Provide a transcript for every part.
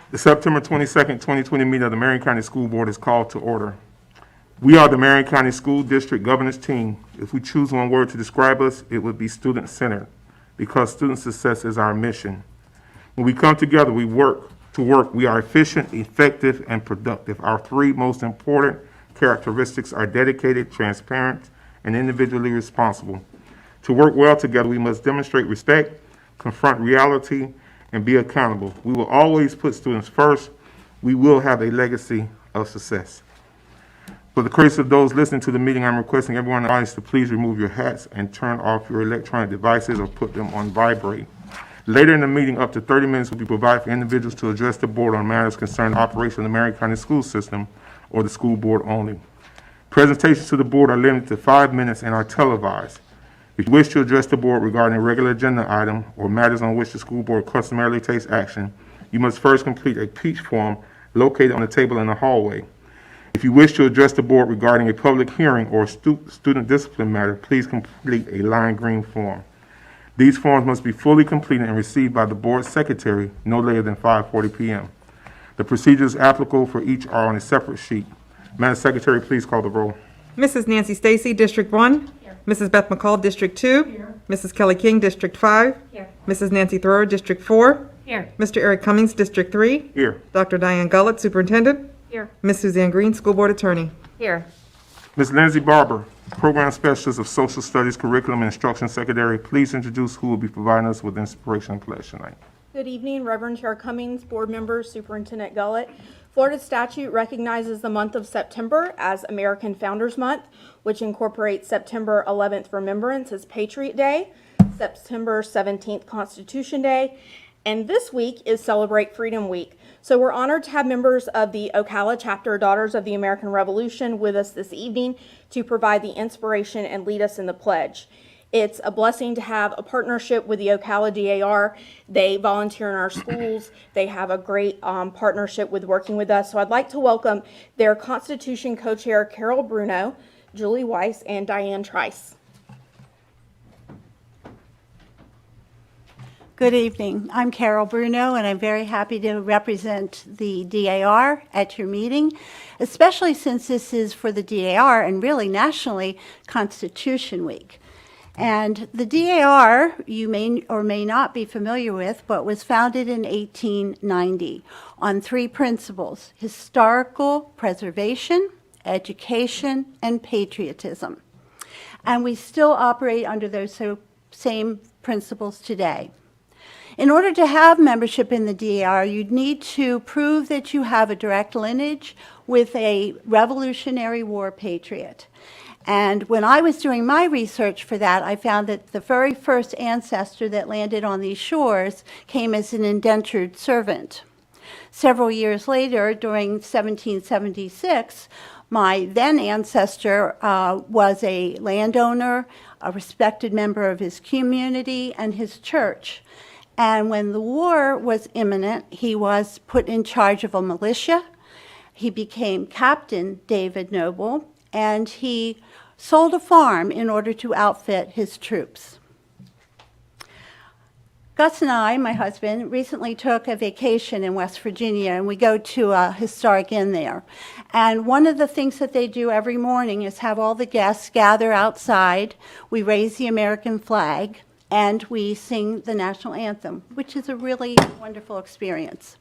The September 22nd, 2020 meeting of the Marion County School Board is called to order. We are the Marion County School District Governance Team. If we choose one word to describe us, it would be student-centered, because student success is our mission. When we come together, we are efficient, effective, and productive. Our three most important characteristics are dedicated, transparent, and individually responsible. To work well together, we must demonstrate respect, confront reality, and be accountable. We will always put students first. We will have a legacy of success. For the courtesy of those listening to the meeting, I'm requesting everyone in the audience to please remove your hats and turn off your electronic devices or put them on vibrate. Later in the meeting, up to 30 minutes will be provided for individuals to address the board on matters concerning the operation of the Marion County school system or the school board only. Presentations to the board are limited to 5 minutes and are televised. If you wish to address the board regarding a regular agenda item or matters on which the school board customarily takes action, you must first complete a peach form located on the table in the hallway. If you wish to address the board regarding a public hearing or student discipline matter, please complete a lime green form. These forms must be fully completed and received by the board secretary no later than 5:40 p.m. The procedures applicable for each are on a separate sheet. Madam Secretary, please call the roll. Mrs. Nancy Stacy, District 1. Here. Mrs. Beth McCall, District 2. Here. Mrs. Kelly King, District 5. Here. Mrs. Nancy Thoreau, District 4. Here. Mr. Eric Cummings, District 3. Here. Dr. Diane Gullett, Superintendent. Here. Ms. Suzanne Green, School Board Attorney. Here. Ms. Lindsay Barber, Program Specialist of Social Studies, Curriculum and Instruction Secretary, please introduce who will be providing us with inspiration and pledge tonight. Good evening, Reverend Chair Cummings, board members, Superintendent Gullett. Florida statute recognizes the month of September as American Founders Month, which incorporates September 11th Remembrance as Patriot Day, September 17th Constitution Day, and this week is Celebrate Freedom Week. So we're honored to have members of the Ocala chapter Daughters of the American Revolution with us this evening to provide the inspiration and lead us in the pledge. It's a blessing to have a partnership with the Ocala DAR. They volunteer in our schools. They have a great partnership with working with us. So I'd like to welcome their Constitution co-chair, Carol Bruno, Julie Weiss, and Diane Trice. Good evening. I'm Carol Bruno, and I'm very happy to represent the DAR at your meeting, especially since this is for the DAR and really nationally Constitution Week. And the DAR, you may or may not be familiar with, but was founded in 1890 on three principles: historical preservation, education, and patriotism. And we still operate under those same principles today. In order to have membership in the DAR, you'd need to prove that you have a direct lineage with a Revolutionary War patriot. And when I was doing my research for that, I found that the very first ancestor that landed on these shores came as an indentured servant. Several years later, during 1776, my then ancestor was a landowner, a respected member of his community and his church. And when the war was imminent, he was put in charge of a militia. He became Captain David Noble, and he sold a farm in order to outfit his troops. Gus and I, my husband, recently took a vacation in West Virginia, and we go to a historic inn there. And one of the things that they do every morning is have all the guests gather outside. We raise the American flag, and we sing the national anthem, which is a really wonderful experience.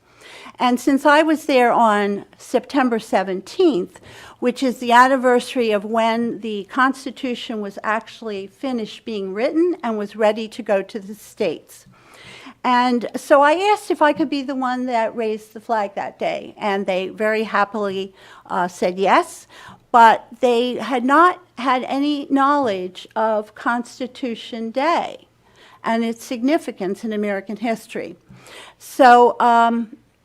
And since I was there on September 17th, which is the anniversary of when the Constitution was actually finished being written and was ready to go to the states. And so I asked if I could be the one that raised the flag that day, and they very happily said yes, but they had not had any knowledge of Constitution Day and its significance in American history. So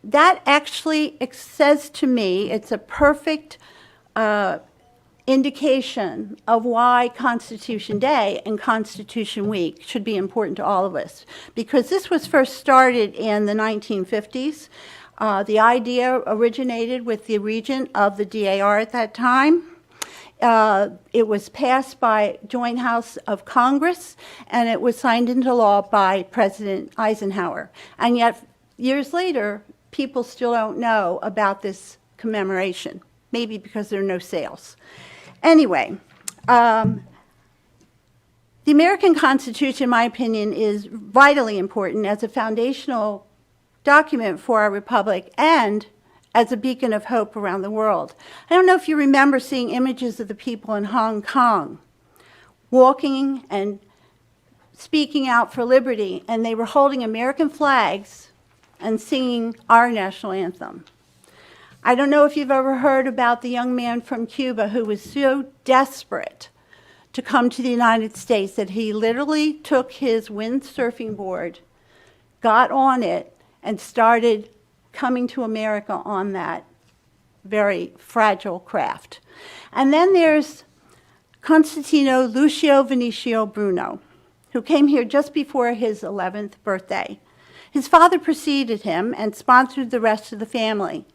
that actually says to me it's a perfect indication of why Constitution Day and Constitution Week should be important to all of us. Because this was first started in the 1950s. The idea originated with the regent of the DAR at that time. It was passed by Joint House of Congress, and it was signed into law by President Eisenhower. And yet, years later, people still don't know about this commemoration, maybe because there are no sales. Anyway, the American Constitution, in my opinion, is vitally important as a foundational document for our republic and as a beacon of hope around the world. I don't know if you remember seeing images of the people in Hong Kong walking and speaking out for liberty, and they were holding American flags and singing our national anthem. I don't know if you've ever heard about the young man from Cuba who was so desperate to come to the United States that he literally took his windsurfing board, got on it, and started coming to America on that very fragile craft. And then there's Constantino Lucio Vinicio Bruno, who came here just before his 11th birthday. His father preceded him and sponsored the rest of the family.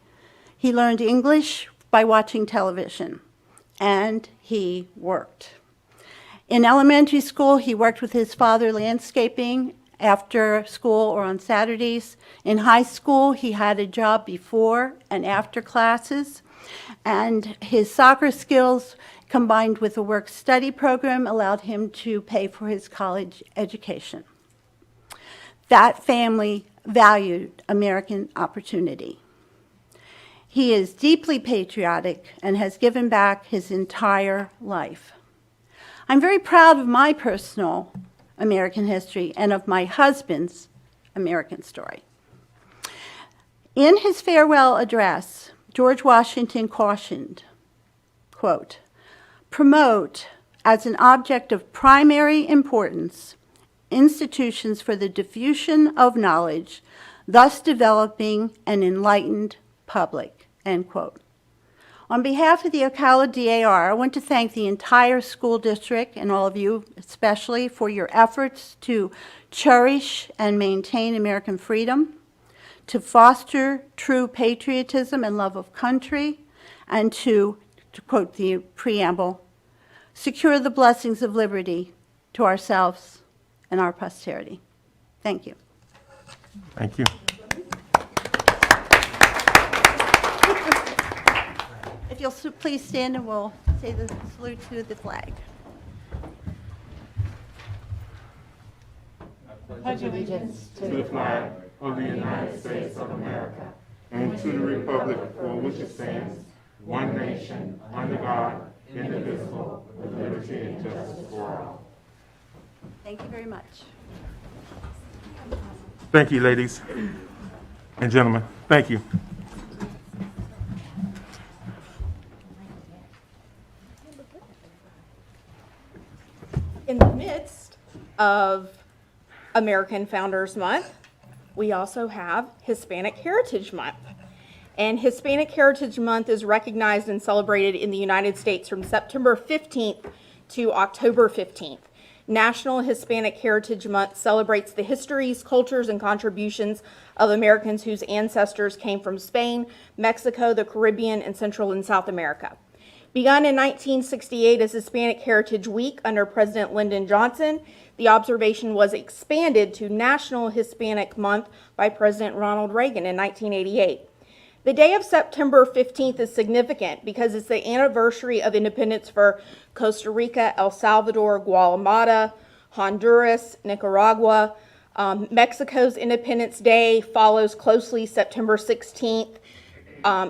He learned English by watching television, and he worked. In elementary school, he worked with his father landscaping after school or on Saturdays. In high school, he had a job before and after classes, and his soccer skills combined with a work-study program allowed him to pay for his college education. That family valued American opportunity. He is deeply patriotic and has given back his entire life. I'm very proud of my personal American history and of my husband's American story. In his farewell address, George Washington cautioned, quote, "Promote as an object of primary importance institutions for the diffusion of knowledge, thus developing an enlightened public," end quote. On behalf of the Ocala DAR, I want to thank the entire school district and all of you especially for your efforts to cherish and maintain American freedom, to foster true patriotism and love of country, and to quote the preamble, secure the blessings of liberty to ourselves and our posterity. Thank you. Thank you. If you'll please stand and we'll say the salute to the flag. To the flag of the United States of America and to the republic for which it stands, one nation, under God, indivisible, with liberty and justice for all. Thank you very much. Thank you, ladies and gentlemen. Thank you. In the midst of American Founders Month, we also have Hispanic Heritage Month. And Hispanic Heritage Month is recognized and celebrated in the United States from September 15th to October 15th. National Hispanic Heritage Month celebrates the histories, cultures, and contributions of Americans whose ancestors came from Spain, Mexico, the Caribbean, and Central and South America. Begun in 1968 as Hispanic Heritage Week under President Lyndon Johnson, the observation was expanded to National Hispanic Month by President Ronald Reagan in 1988. The day of September 15th is significant because it's the anniversary of independence for Costa Rica, El Salvador, Guatemala, Honduras, Nicaragua. Mexico's Independence Day follows closely September 16th.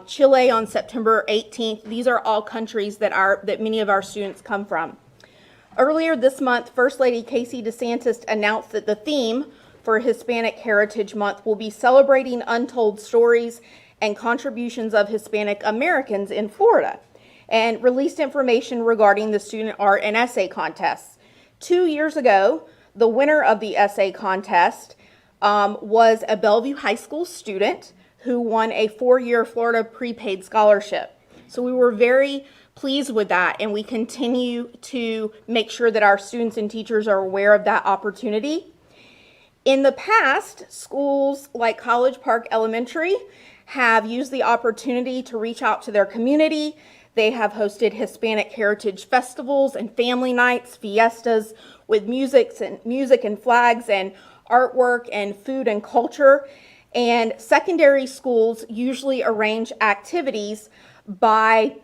Chile on September 18th. These are all countries that many of our students come from. Earlier this month, First Lady Casey DeSantis announced that the theme for Hispanic Heritage Month will be celebrating untold stories and contributions of Hispanic Americans in Florida, and released information regarding the student art and essay contests. 2 years ago, the winner of the essay contest was a Bellevue High School student who won a 4-year Florida prepaid scholarship. So we were very pleased with that, and we continue to make sure that our students and teachers are aware of that opportunity. In the past, schools like College Park Elementary have used the opportunity to reach out to their community. They have hosted Hispanic Heritage Festivals and family nights, fiestas with music and flags and artwork and food and culture. And secondary schools usually arrange activities by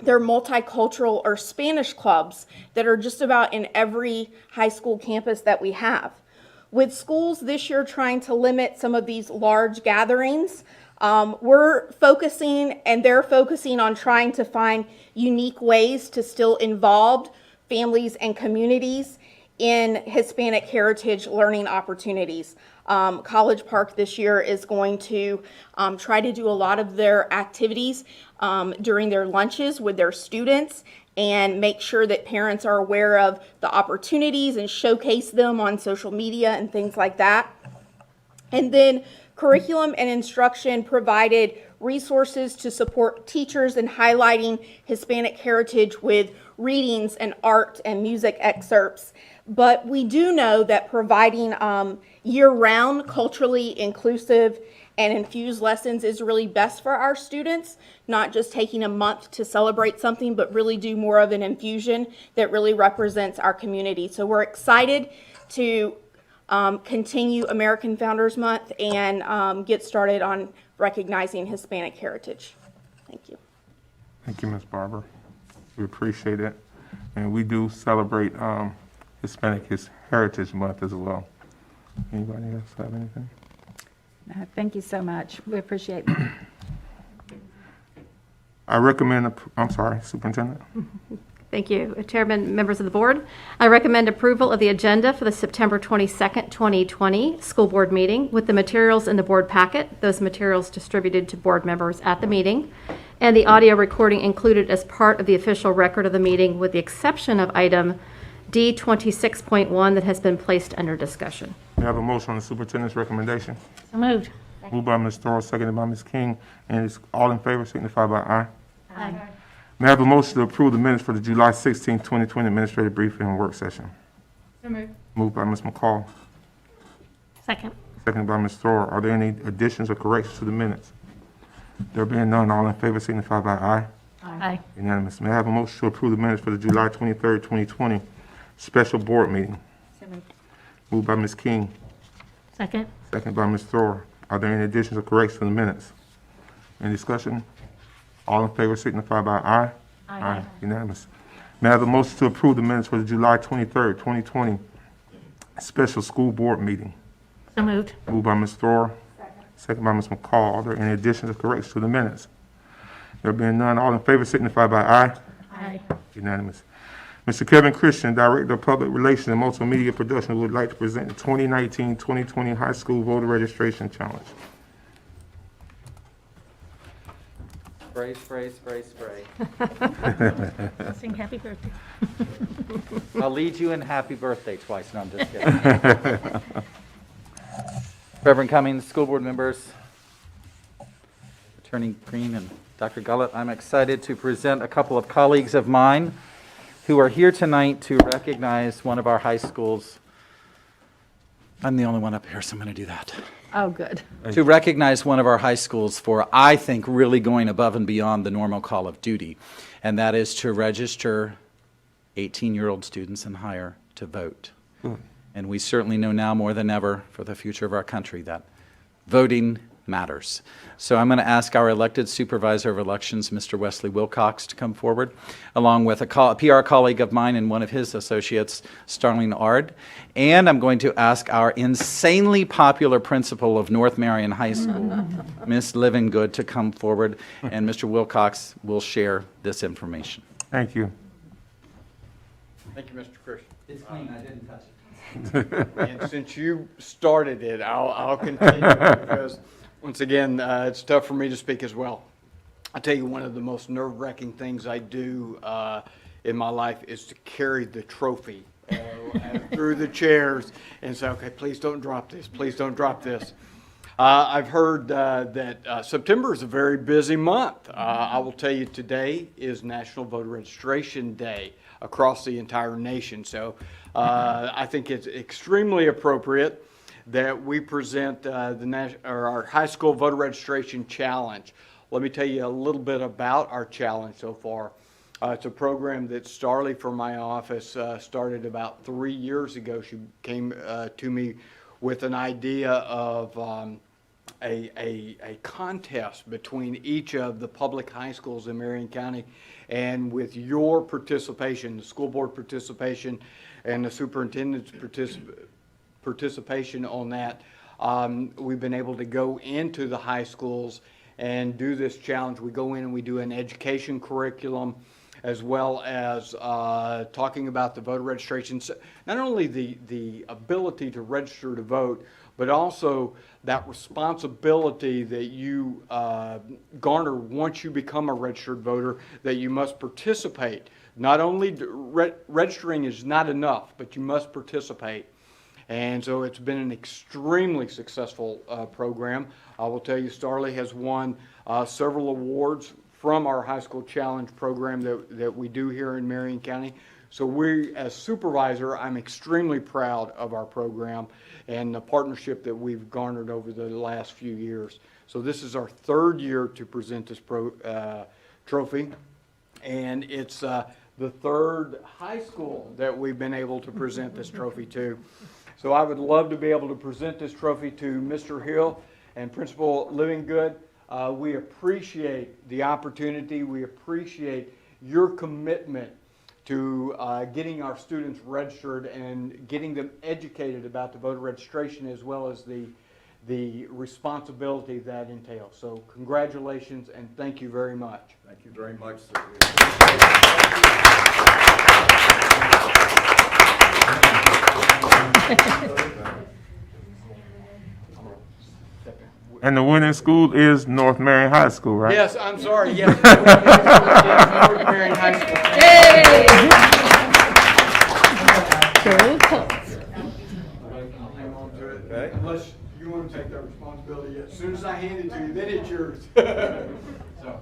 their multicultural or Spanish clubs that are just about in every high school campus that we have. With schools this year trying to limit some of these large gatherings, we're focusing and they're focusing on trying to find unique ways to still involve families and communities in Hispanic heritage learning opportunities. College Park this year is going to try to do a lot of their activities during their lunches with their students and make sure that parents are aware of the opportunities and showcase them on social media and things like that. And then curriculum and instruction provided resources to support teachers in highlighting Hispanic heritage with readings and art and music excerpts. But we do know that providing year-round, culturally inclusive and infused lessons is really best for our students, not just taking a month to celebrate something, but really do more of an infusion that really represents our community. So we're excited to continue American Founders Month and get started on recognizing Hispanic heritage. Thank you. Thank you, Ms. Barber. We appreciate it. And we do celebrate Hispanic Heritage Month as well. Anybody else have anything? Thank you so much. We appreciate that. I recommend, I'm sorry, Superintendent. Thank you. Chairman, members of the board, I recommend approval of the agenda for the September 22nd, 2020 school board meeting with the materials in the board packet, those materials distributed to board members at the meeting, and the audio recording included as part of the official record of the meeting with the exception of item D26.1 that has been placed under discussion. We have a motion on the superintendent's recommendation. So moved. Moved by Ms. Thorold, seconded by Ms. King. And it's all in favor, signify by aye. Aye. May I have a motion to approve the minutes for the July 16, 2020 administrative briefing and work session? So moved. Moved by Ms. McCall, Second. seconded by Ms. Thorold. Are there any additions or corrections to the minutes? There being none, all in favor, signify by aye. Aye. Unanimous. May I have a motion to approve the minutes for the July 23, 2020 special board meeting? So moved. Moved by Ms. King, Second. seconded by Ms. Thorold. Are there any additions or corrections to the minutes? Any discussion? All in favor signify by aye. Aye. Unanimous. May I have a motion to approve the minutes for the July 23rd, 2020 special school board meeting? So moved. Moved by Ms. Thorold. Second by Ms. McCall. Are there any additions or corrections to the minutes? There being none, all in favor signify by aye. Aye. Unanimous. Mr. Kevin Christian, Director of Public Relations and Multimedia Production, would like to present the 2019-2020 High School Voter Registration Challenge. Spray, spray, spray, spray. Sing happy birthday. I'll lead you in happy birthday twice. No, I'm just kidding. Reverend Cummings, school board members, Attorney Green and Dr. Gullett, I'm excited to present a couple of colleagues of mine who are here tonight to recognize one of our high schools. I'm the only one up here, so I'm going to do that. Oh, good. To recognize one of our high schools for, I think, really going above and beyond the normal call of duty, and that is to register 18-year-old students and higher to vote. And we certainly know now more than ever for the future of our country that voting matters. So I'm going to ask our elected supervisor of elections, Mr. Wesley Wilcox, to come forward, along with a PR colleague of mine and one of his associates, Starling Ard. And I'm going to ask our insanely popular principal of North Marion High School, Miss Livingood, to come forward, and Mr. Wilcox will share this information. Thank you. Thank you, Mr. Christian. It's clean, I didn't touch it. And since you started it, I'll continue because, once again, it's tough for me to speak as well. I tell you, one of the most nerve-wracking things I do in my life is to carry the trophy through the chairs and say, okay, please don't drop this. Please don't drop this. I've heard that September is a very busy month. I will tell you today is National Voter Registration Day across the entire nation. So I think it's extremely appropriate that we present our high school voter registration challenge. Let me tell you a little bit about our challenge so far. It's a program that Starley from my office started about 3 years ago. She came to me with an idea of a contest between each of the public high schools in Marion County. And with your participation, the school board participation, and the superintendent's participation on that, we've been able to go into the high schools and do this challenge. We go in and we do an education curriculum, as well as talking about the voter registrations. Not only the ability to register to vote, but also that responsibility that you garner once you become a registered voter, that you must participate. Not only registering is not enough, but you must participate. And so it's been an extremely successful program. I will tell you, Starley has won several awards from our high school challenge program that we do here in Marion County. So we, as supervisor, I'm extremely proud of our program and the partnership that we've garnered over the last few years. So this is our third year to present this trophy, and it's the third high school that we've been able to present this trophy to. So I would love to be able to present this trophy to Mr. Hill and Principal Livinggood. We appreciate the opportunity. We appreciate your commitment to getting our students registered and getting them educated about the voter registration, as well as the responsibility that entails. So congratulations and thank you very much. Thank you very much, sir. And the winning school is North Marion High School, right? Yes, I'm sorry, yes. North Marion High School. Hang on to it, Okay. unless you want to take that responsibility. As soon as I hand it to you, then it's yours. So,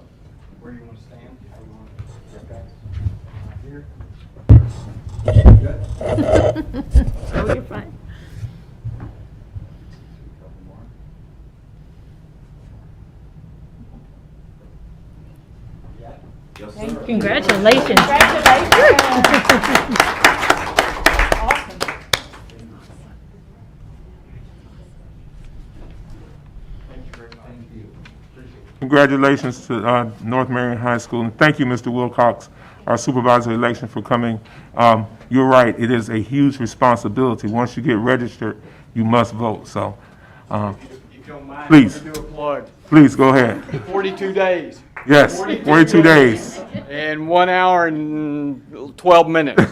where do you want to stand? How do you want to- Okay. Here? Oh, you're fine. Yes, sir. Congratulations. Congratulations to North Marion High School, and thank you, Mr. Wilcox, our supervisor of election, for coming. You're right, it is a huge responsibility. Once you get registered, you must vote, so If you don't mind, Please. I'm going to do a plug. please go ahead. 42 days. Yes, 42 days. And 1 hour and 12 minutes.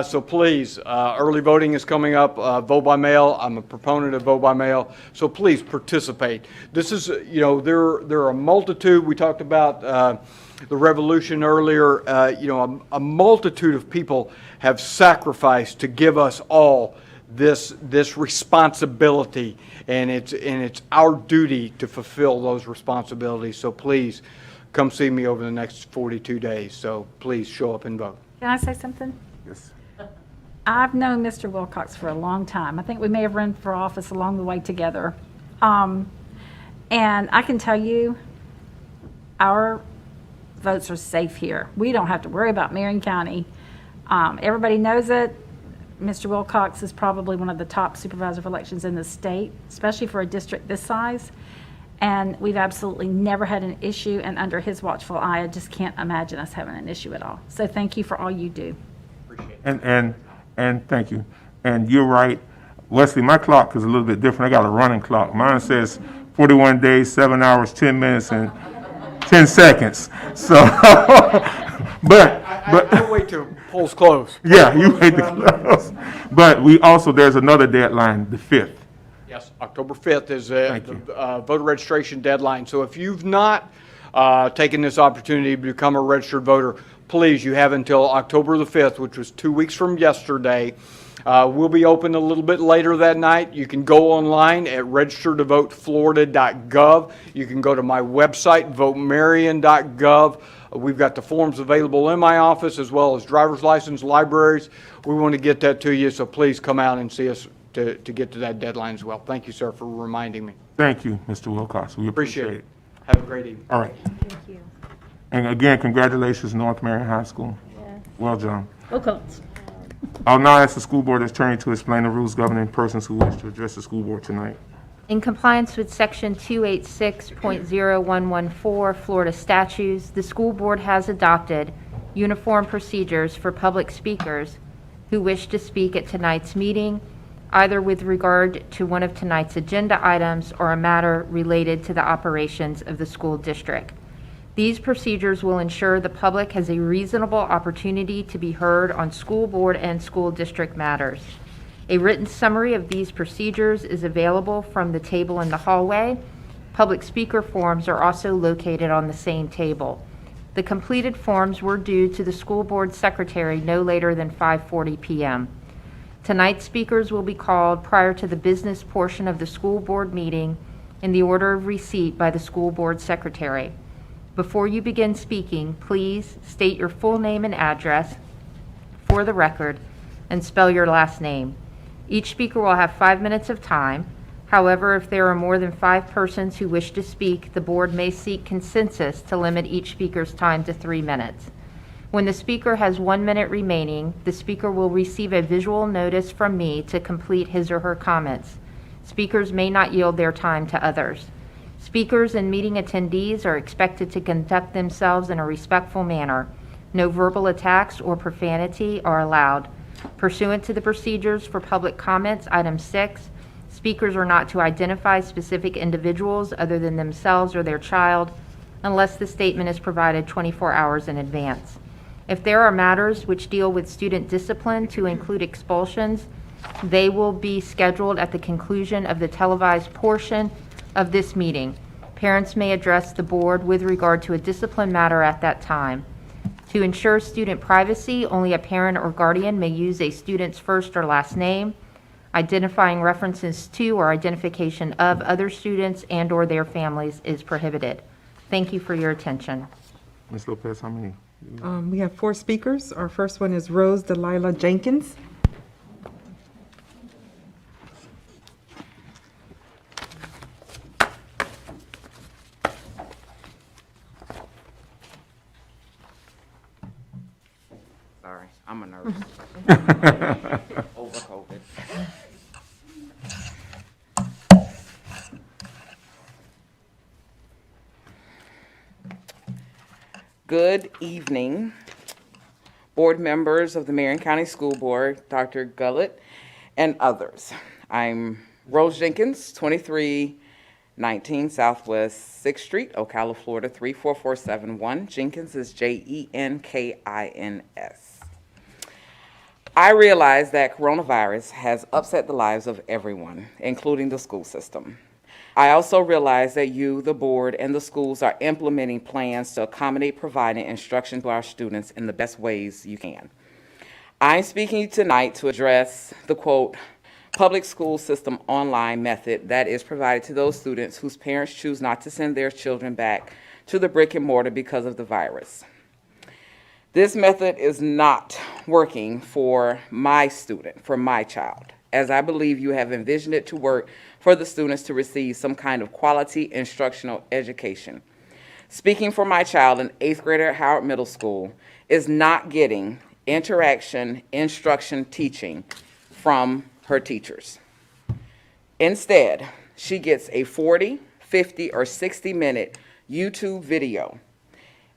So please, early voting is coming up, vote by mail. I'm a proponent of vote by mail, so please participate. This is, you know, there are a multitude, we talked about the revolution earlier, a multitude of people have sacrificed to give us all this responsibility, and it's our duty to fulfill those responsibilities. So please, come see me over the next 42 days. So please show up and vote. Can I say something? Yes. I've known Mr. Wilcox for a long time. I think we may have run for office along the way together. And I can tell you, our votes are safe here. We don't have to worry about Marion County. Everybody knows it. Mr. Wilcox is probably one of the top supervisor of elections in the state, especially for a district this size. And we've absolutely never had an issue, and under his watchful eye, I just can't imagine us having an issue at all. So thank you for all you do. And thank you. And you're right, Wesley, my clock is a little bit different. I got a running clock. Mine says 41 days, 7 hours, 10 minutes, and 10 seconds. So, I wait till polls close. yeah, you made the close. But there's another deadline, the 5th. Yes, October 5th is Thank you. the voter registration deadline. So if you've not taken this opportunity to become a registered voter, please, you have until October the 5th, which was 2 weeks from yesterday. We'll be open a little bit later that night. You can go online at registertovoteflorida.gov. You can go to my website, votemarion.gov. We've got the forms available in my office, as well as driver's license, libraries. We want to get that to you, so please come out and see us to get to that deadline as well. Thank you, sir, for reminding me. Thank you, Mr. Wilcox. We Appreciate appreciate it. it. Have a great evening. All right. Thank you. And again, congratulations, North Marion High School. Well done. Wilcox. I'll now ask the school board attorney to explain the rules governing persons who wish to address the school board tonight. In compliance with Section 286.0114 Florida statutes, the school board has adopted uniform procedures for public speakers who wish to speak at tonight's meeting, either with regard to one of tonight's agenda items or a matter related to the operations of the school district. These procedures will ensure the public has a reasonable opportunity to be heard on school board and school district matters. A written summary of these procedures is available from the table in the hallway. Public speaker forms are also located on the same table. The completed forms were due to the school board secretary no later than 5:40 p.m. Tonight's speakers will be called prior to the business portion of the school board meeting in the order of receipt by the school board secretary. Before you begin speaking, please state your full name and address for the record and spell your last name. Each speaker will have 5 minutes of time. However, if there are more than 5 persons who wish to speak, the board may seek consensus to limit each speaker's time to 3 minutes. When the speaker has 1 minute remaining, the speaker will receive a visual notice from me to complete his or her comments. Speakers may not yield their time to others. Speakers and meeting attendees are expected to conduct themselves in a respectful manner. No verbal attacks or profanity are allowed. Pursuant to the procedures for public comments, item 6, speakers are not to identify specific individuals other than themselves or their child unless the statement is provided 24 hours in advance. If there are matters which deal with student discipline to include expulsions, they will be scheduled at the conclusion of the televised portion of this meeting. Parents may address the board with regard to a discipline matter at that time. To ensure student privacy, only a parent or guardian may use a student's first or last name. Identifying references to or identification of other students and/or their families is prohibited. Thank you for your attention. Ms. Lopez, how many? We have 4 speakers. Our first one is Rose Delilah Jenkins. Sorry, I'm a nurse. Over COVID. Good evening, board members of the Marion County School Board, Dr. Gullett, and others. I'm Rose Jenkins, 2319 Southwest 6th Street, Ocala, Florida, 34471. Jenkins is Jenkins. I realize that coronavirus has upset the lives of everyone, including the school system. I also realize that you, the board, and the schools are implementing plans to accommodate providing instruction to our students in the best ways you can. I'm speaking tonight to address the, quote, public school system online method that is provided to those students whose parents choose not to send their children back to the brick and mortar because of the virus. This method is not working for my student, for my child, as I believe you have envisioned it to work for the students to receive some kind of quality instructional education. Speaking for my child, an 8th grader at Howard Middle School is not getting interaction, instruction, teaching from her teachers. Instead, she gets a 40, 50, or 60-minute YouTube video,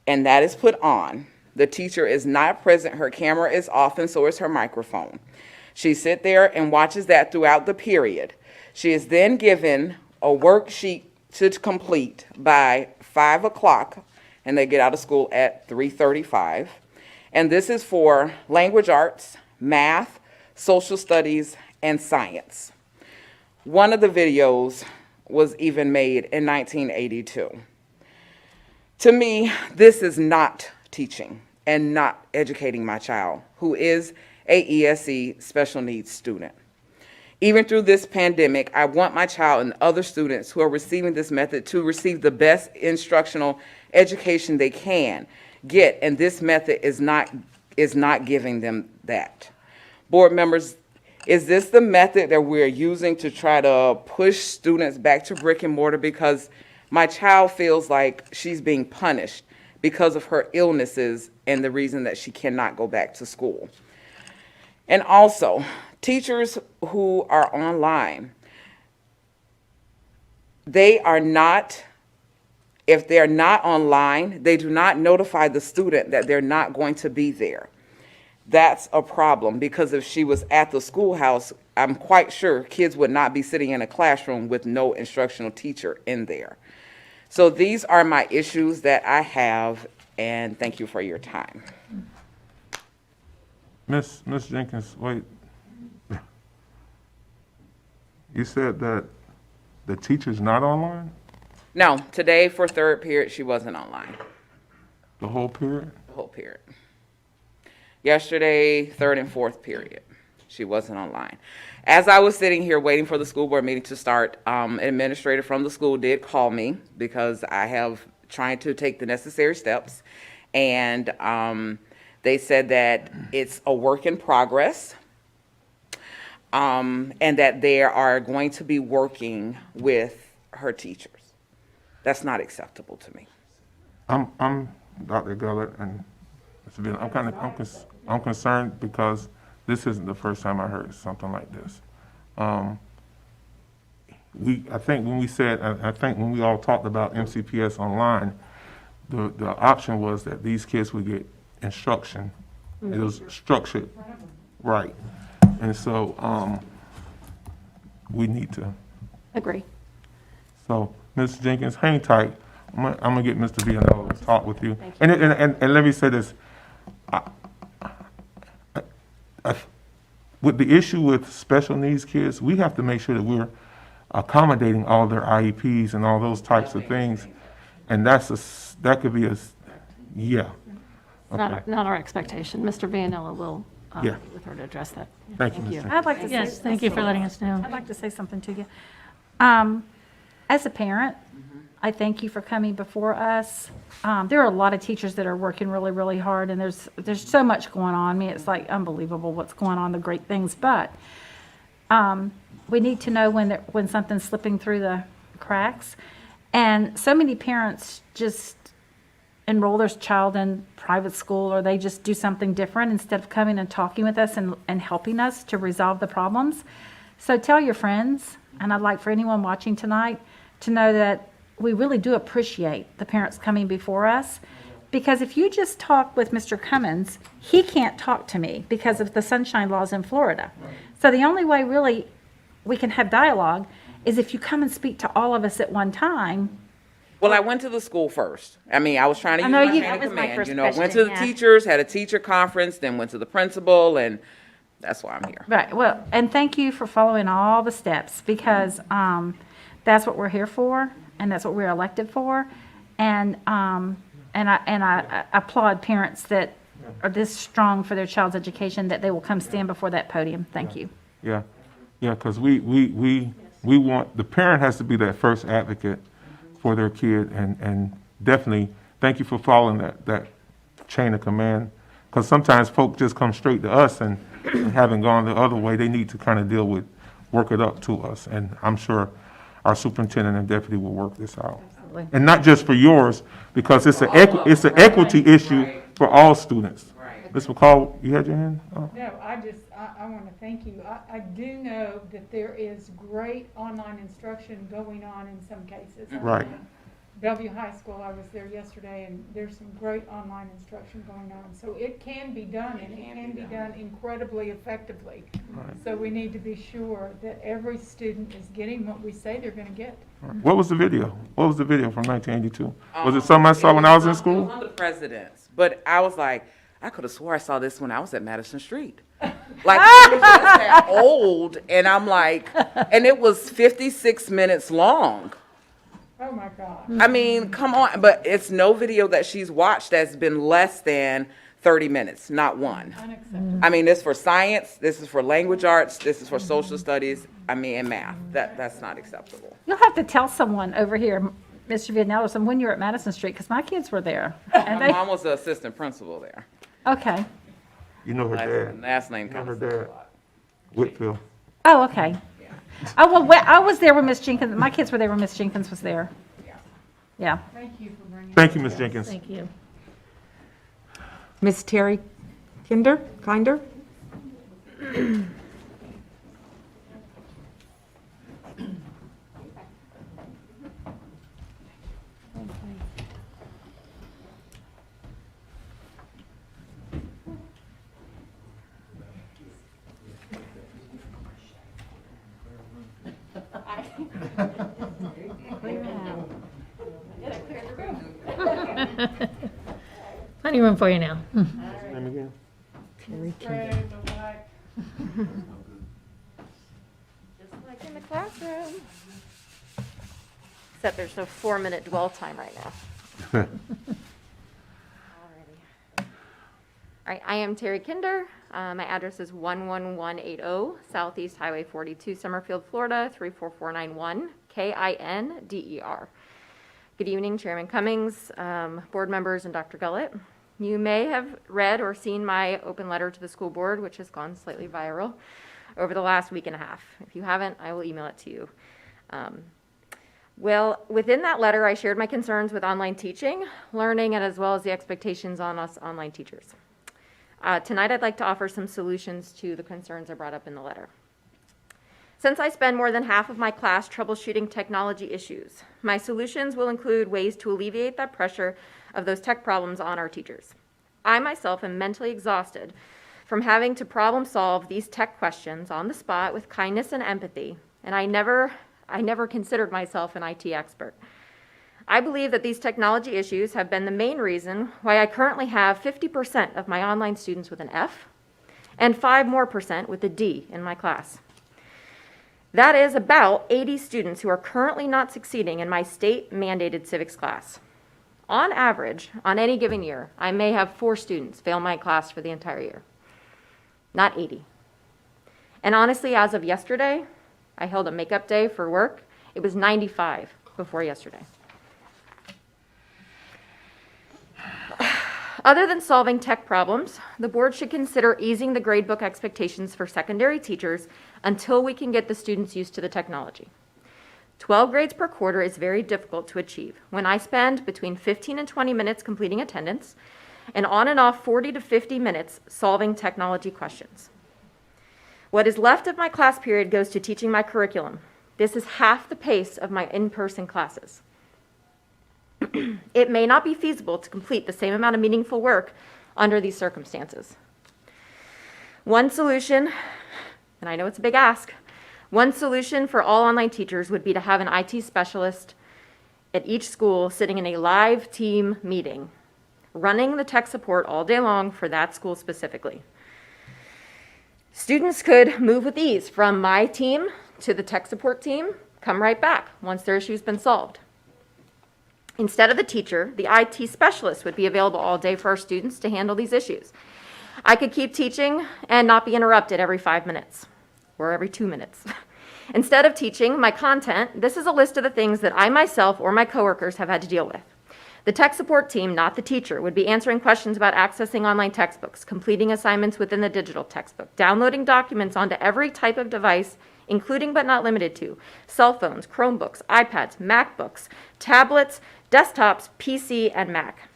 and that is put on. The teacher is not present. Her camera is off, and so is her microphone. She sits there and watches that throughout the period. She is then given a worksheet to complete by 5 o'clock, and they get out of school at 3:35. And this is for language arts, math, social studies, and science. One of the videos was even made in 1982. To me, this is not teaching and not educating my child, who is a ESE special needs student. Even through this pandemic, I want my child and other students who are receiving this method to receive the best instructional education they can get, and this method is not giving them that. Board members, is this the method that we're using to try to push students back to brick and mortar? Because my child feels like she's being punished because of her illnesses and the reason that she cannot go back to school. And also, teachers who are online, They are not, if they're not online, they do not notify the student that they're not going to be there. That's a problem, because if she was at the schoolhouse, I'm quite sure kids would not be sitting in a classroom with no instructional teacher in there. So these are my issues that I have, and thank you for your time. Miss Jenkins, wait. You said that the teacher's not online No, today for third period, she wasn't online, the whole period? the whole period. Yesterday, third and fourth period, she wasn't online. As I was sitting here waiting for the school board meeting to start, an administrator from the school did call me because I have trying to take the necessary steps. And they said that it's a work in progress, and that they are going to be working with her teachers. That's not acceptable to me. I'm Dr. Gullett, and I'm concerned because this isn't the first time I heard something like this. I think when we all talked about MCPS online, the option was that these kids would get instruction. It was structured right. And so, we need to. Agree. So, Ms. Jenkins, hang tight. I'm gonna get Mr. Vianello to talk with you. And let me say this. With the issue with special needs kids, we have to make sure that we're accommodating all their IEPs and all those types of things. And that could be yeah. Okay. Not our expectation. Mr. Vianella will Yeah. meet with her to address that. Thank you, Ms. Jenkins. I'd like to say. Yes, thank you for letting us know. I'd like to say something to you. As a parent, I thank you for coming before us. There are a lot of teachers that are working really, really hard, and there's so much going on. I mean, it's like unbelievable what's going on, the great things. But we need to know when something's slipping through the cracks. And so many parents just enroll their child in private school, or they just do something different instead of coming and talking with us and helping us to resolve the problems. So tell your friends, and I'd like for anyone watching tonight to know that we really do appreciate the parents coming before us, because if you just talk with Mr. Cummins, he can't talk to me because of the sunshine laws in Florida. So the only way really we can have dialogue is if you come and speak to all of us at one time. Well, I went to the school first. I mean, I was trying to I use know my you- chain of that was my command, first you know. Went question, to the yeah. teachers, had a teacher conference, then went to the principal, and that's why I'm here. Right, well, and thank you for following all the steps, because that's what we're here for, and that's what we're elected for. And I applaud parents that are this strong for their child's education, that they will come stand before that podium. Thank you. Yeah, because we want, the parent has to be that first advocate for their kid, and definitely, thank you for following that chain of command, because sometimes folk just come straight to us, and having gone the other way, they need to kind of work it up to us, and I'm sure our superintendent and deputy will work this out. Absolutely. And not just for yours, because it's an equity issue for all students. Ms. McCall, you had your hand up? No, I want to thank you. I do know that there is great online instruction going on in some cases. Right. Bellevue High School, I was there yesterday, and there's some great online instruction going on. So it can be done, and it can be done incredibly effectively. So we need to be sure that every student is getting what we say they're going to get. What was the video? What was the video from 1982? Was it something I saw when I was in It was school? on the presidents, but I was like, I could have swore I saw this when I was at Madison Street. Like, it was just that old, and I'm like, and it was 56 minutes long. Oh, my God. I mean, come on, but it's no video that she's watched that's been less than 30 minutes, not one. Unacceptable. I mean, this is for science, this is for language arts, this is for social studies, I mean, and math. That's not acceptable. You'll have to tell someone over here, Mr. Vianello, or someone when you're at Madison Street, because my kids were there. And My they, mom was the assistant principal there. okay. You know her dad, Last name her kind of dad, Whitfield. Oh, okay. Oh, well, I was there when Miss Jenkins, my kids were there when Miss Jenkins was there. Yeah. Thank you for bringing Thank you, Ms. Jenkins. Thank you. Ms. Terry Kinder? Plenty of room for you now. Name again? Just like in the classroom. Except there's no 4-minute dwell time right now. Alrighty. All right, I am Terry Kinder. My address is 11180 Southeast Highway 42, Summerfield, Florida, 34491, KINDER. Good evening, Chairman Cummings, board members, and Dr. Gullett. You may have read or seen my open letter to the school board, which has gone slightly viral over the last week and a half. If you haven't, I will email it to you. Well, within that letter, I shared my concerns with online teaching, learning, and as well as the expectations on us online teachers. Tonight, I'd like to offer some solutions to the concerns I brought up in the letter. Since I spend more than half of my class troubleshooting technology issues, my solutions will include ways to alleviate that pressure of those tech problems on our teachers. I myself am mentally exhausted from having to problem solve these tech questions on the spot with kindness and empathy, and I never considered myself an IT expert. I believe that these technology issues have been the main reason why I currently have 50% of my online students with an F and 5% more with a D in my class. That is about 80 students who are currently not succeeding in my state-mandated civics class. On average, on any given year, I may have 4 students fail my class for the entire year, not 80. And honestly, as of yesterday, I held a makeup day for work. It was 95 before yesterday. Other than solving tech problems, the board should consider easing the gradebook expectations for secondary teachers until we can get the students used to the technology. 12 grades per quarter is very difficult to achieve when I spend between 15 and 20 minutes completing attendance and on and off 40 to 50 minutes solving technology questions. What is left of my class period goes to teaching my curriculum. This is half the pace of my in-person classes. It may not be feasible to complete the same amount of meaningful work under these circumstances. One solution, and I know it's a big ask, one solution for all online teachers would be to have an IT specialist at each school sitting in a live team meeting, running the tech support all day long for that school specifically. Students could move with ease from my team to the tech support team, come right back once their issue's been solved. Instead of the teacher, the IT specialist would be available all day for our students to handle these issues. I could keep teaching and not be interrupted every 5 minutes or every 2 minutes. Instead of teaching my content, this is a list of the things that I myself or my coworkers have had to deal with. The tech support team, not the teacher, would be answering questions about accessing online textbooks, completing assignments within the digital textbook, downloading documents onto every type of device, including but not limited to cell phones, Chromebooks, iPads, MacBooks, tablets, desktops, PC, and Mac.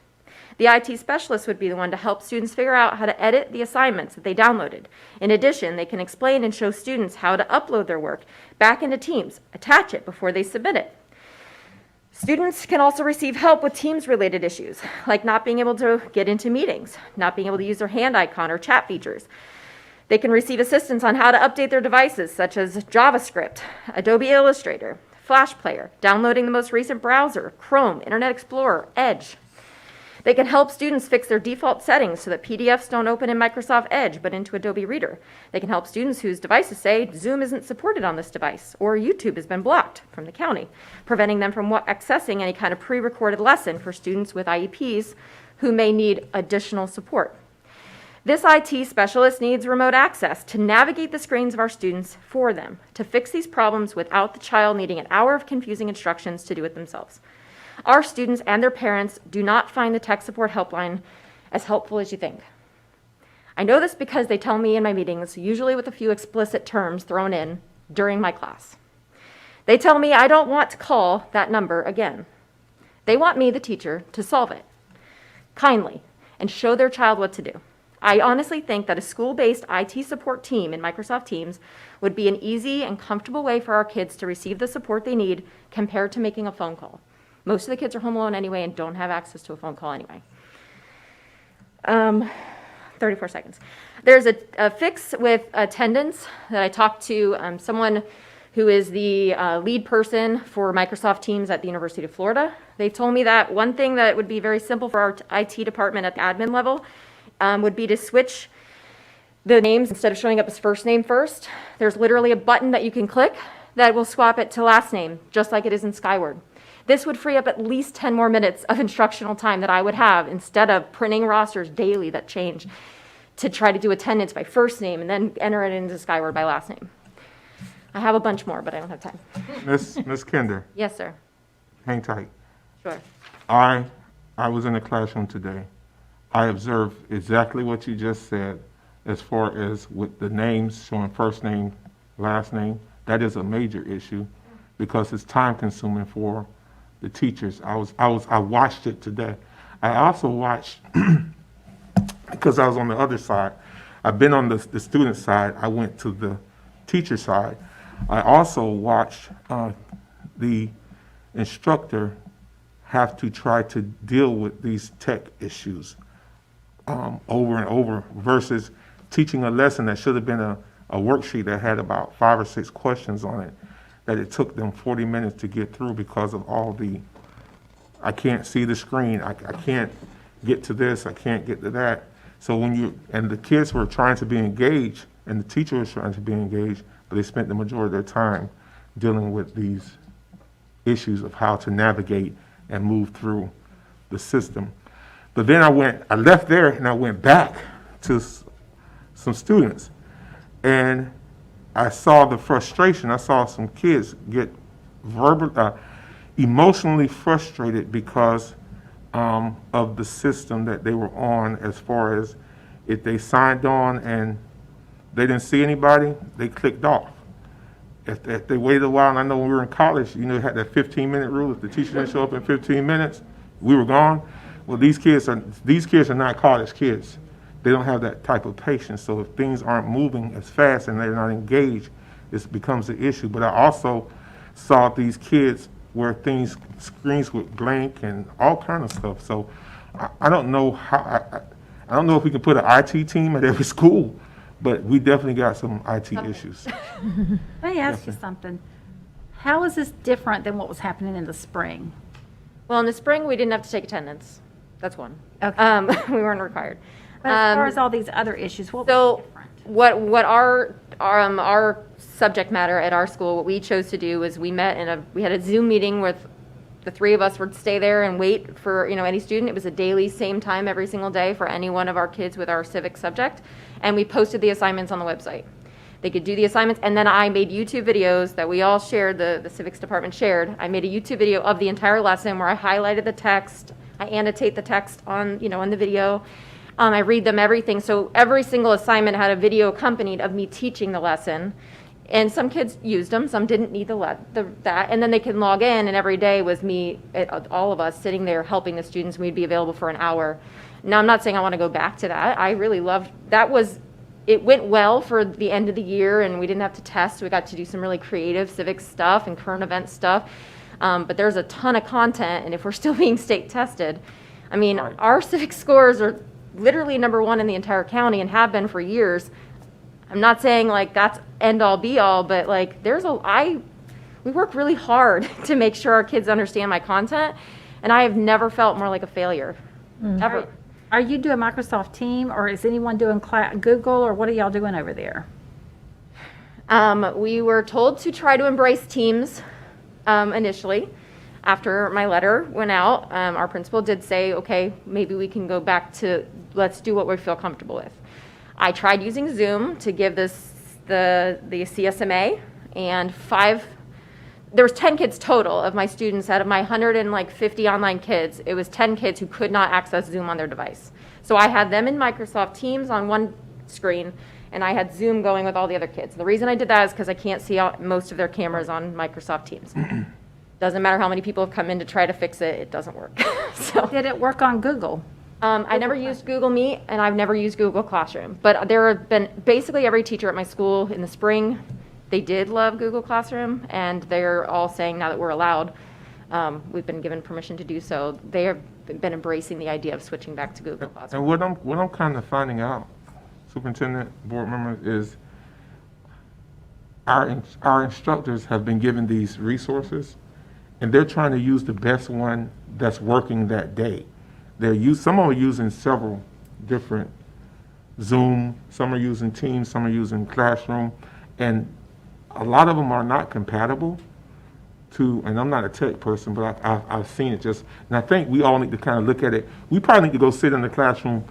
The IT specialist would be the one to help students figure out how to edit the assignments that they downloaded. In addition, they can explain and show students how to upload their work back into Teams, attach it before they submit it. Students can also receive help with Teams-related issues, like not being able to get into meetings, not being able to use their hand icon or chat features. They can receive assistance on how to update their devices, such as JavaScript, Adobe Illustrator, Flash Player, downloading the most recent browser, Chrome, Internet Explorer, Edge. They can help students fix their default settings so that PDFs don't open in Microsoft Edge but into Adobe Reader. They can help students whose devices say Zoom isn't supported on this device or YouTube has been blocked from the county, preventing them from accessing any kind of pre-recorded lesson for students with IEPs who may need additional support. This IT specialist needs remote access to navigate the screens of our students for them, to fix these problems without the child needing an hour of confusing instructions to do it themselves. Our students and their parents do not find the tech support helpline as helpful as you think. I know this because they tell me in my meetings, usually with a few explicit terms thrown in during my class. They tell me I don't want to call that number again. They want me, the teacher, to solve it kindly and show their child what to do. I honestly think that a school-based IT support team in Microsoft Teams would be an easy and comfortable way for our kids to receive the support they need compared to making a phone call. Most of the kids are home alone anyway and don't have access to a phone call anyway. 34 seconds. There's a fix with attendance that I talked to someone who is the lead person for Microsoft Teams at the University of Florida. They've told me that one thing that would be very simple for our IT department at the admin level would be to switch the names instead of showing up as first name first. There's literally a button that you can click that will swap it to last name, just like it is in Skyward. This would free up at least 10 more minutes of instructional time that I would have instead of printing rosters daily that change to try to do attendance by first name and then enter it into Skyward by last name. I have a bunch more, but I don't have time. Miss Kinder, Yes, sir. hang tight. Sure. I was in the classroom today. I observed exactly what you just said as far as with the names showing first name, last name. That is a major issue because it's time consuming for the teachers. I watched it today. I also watched, because I was on the other side, I've been on the student side, I went to the teacher side. I also watched the instructor have to try to deal with these tech issues over and over versus teaching a lesson that should have been a worksheet that had about 5 or 6 questions on it, that it took them 40 minutes to get through because of all I can't see the screen, I can't get to this, I can't get to that. So and the kids were trying to be engaged, and the teacher was trying to be engaged, but they spent the majority of their time dealing with these issues of how to navigate and move through the system. But then I left there and I went back to some students, and I saw the frustration. I saw some kids get emotionally frustrated because of the system that they were on, as far as if they signed on and they didn't see anybody, they clicked off. If they waited a while, and I know when we were in college, had that 15-minute rule. If the teacher didn't show up in 15 minutes, we were gone. Well, these kids are not college kids. They don't have that type of patience. So if things aren't moving as fast and they're not engaged, it becomes an issue. But I also saw these kids where screens would blank and all kind of stuff. So I don't know I don't know if we can put an IT team at every school, but we definitely got some IT issues. Let me ask you something. How is this different than what was happening in the spring? Well, in the spring, we didn't have to take attendance. That's one. Okay. We weren't required. But as far as all these other issues, what was So different? what our subject matter at our school, what we chose to do was we had a Zoom meeting with the 3 of us would stay there and wait for any student. It was a daily, same time every single day for any one of our kids with our civic subject, and we posted the assignments on the website. They could do the assignments, and then I made YouTube videos that we all shared, the civics department shared. I made a YouTube video of the entire lesson where I highlighted the text, I annotate the text on the video. I read them everything. So every single assignment had a video accompanied of me teaching the lesson. And some kids used them, some didn't need that. And then they can log in, and every day was me, all of us sitting there helping the students. We'd be available for an hour. Now, I'm not saying I want to go back to that. I really loved that. It went well for the end of the year, and we didn't have to test. We got to do some really creative civic stuff and current event stuff. But there's a ton of content, and if we're still being state tested, I mean, our civic scores are literally #1 in the entire county and have been for years. I'm not saying like that's end all be all, but like we work really hard to make sure our kids understand my content, and I have never felt more like a failure, ever. Are you doing Microsoft Team, or is anyone doing Google, or what are y'all doing over there? We were told to try to embrace Teams initially. After my letter went out, our principal did say, okay, maybe we can go back to let's do what we feel comfortable with. I tried using Zoom to give the CSMA, and there was 10 kids total of my students out of my 150 online kids. It was 10 kids who could not access Zoom on their device. So I had them in Microsoft Teams on one screen, and I had Zoom going with all the other kids. The reason I did that is because I can't see most of their cameras on Microsoft Teams. Doesn't matter how many people have come in to try to fix it, it doesn't work. So Did it work on Google? I never used Google Meet, and I've never used Google Classroom. But there have been basically every teacher at my school in the spring, they did love Google Classroom, and they're all saying now that we're allowed, we've been given permission to do so, they have been embracing the idea of switching back to Google Classroom. And what I'm kind of finding out, Superintendent, board members, is our instructors have been given these resources, and they're trying to use the best one that's working that day. Some are using several different Zoom, some are using Teams, some are using Classroom, and a lot of them are not compatible to, and I'm not a tech person, but I've seen it just, and I think we all need to kind of look at it. We probably need to go sit in the classroom.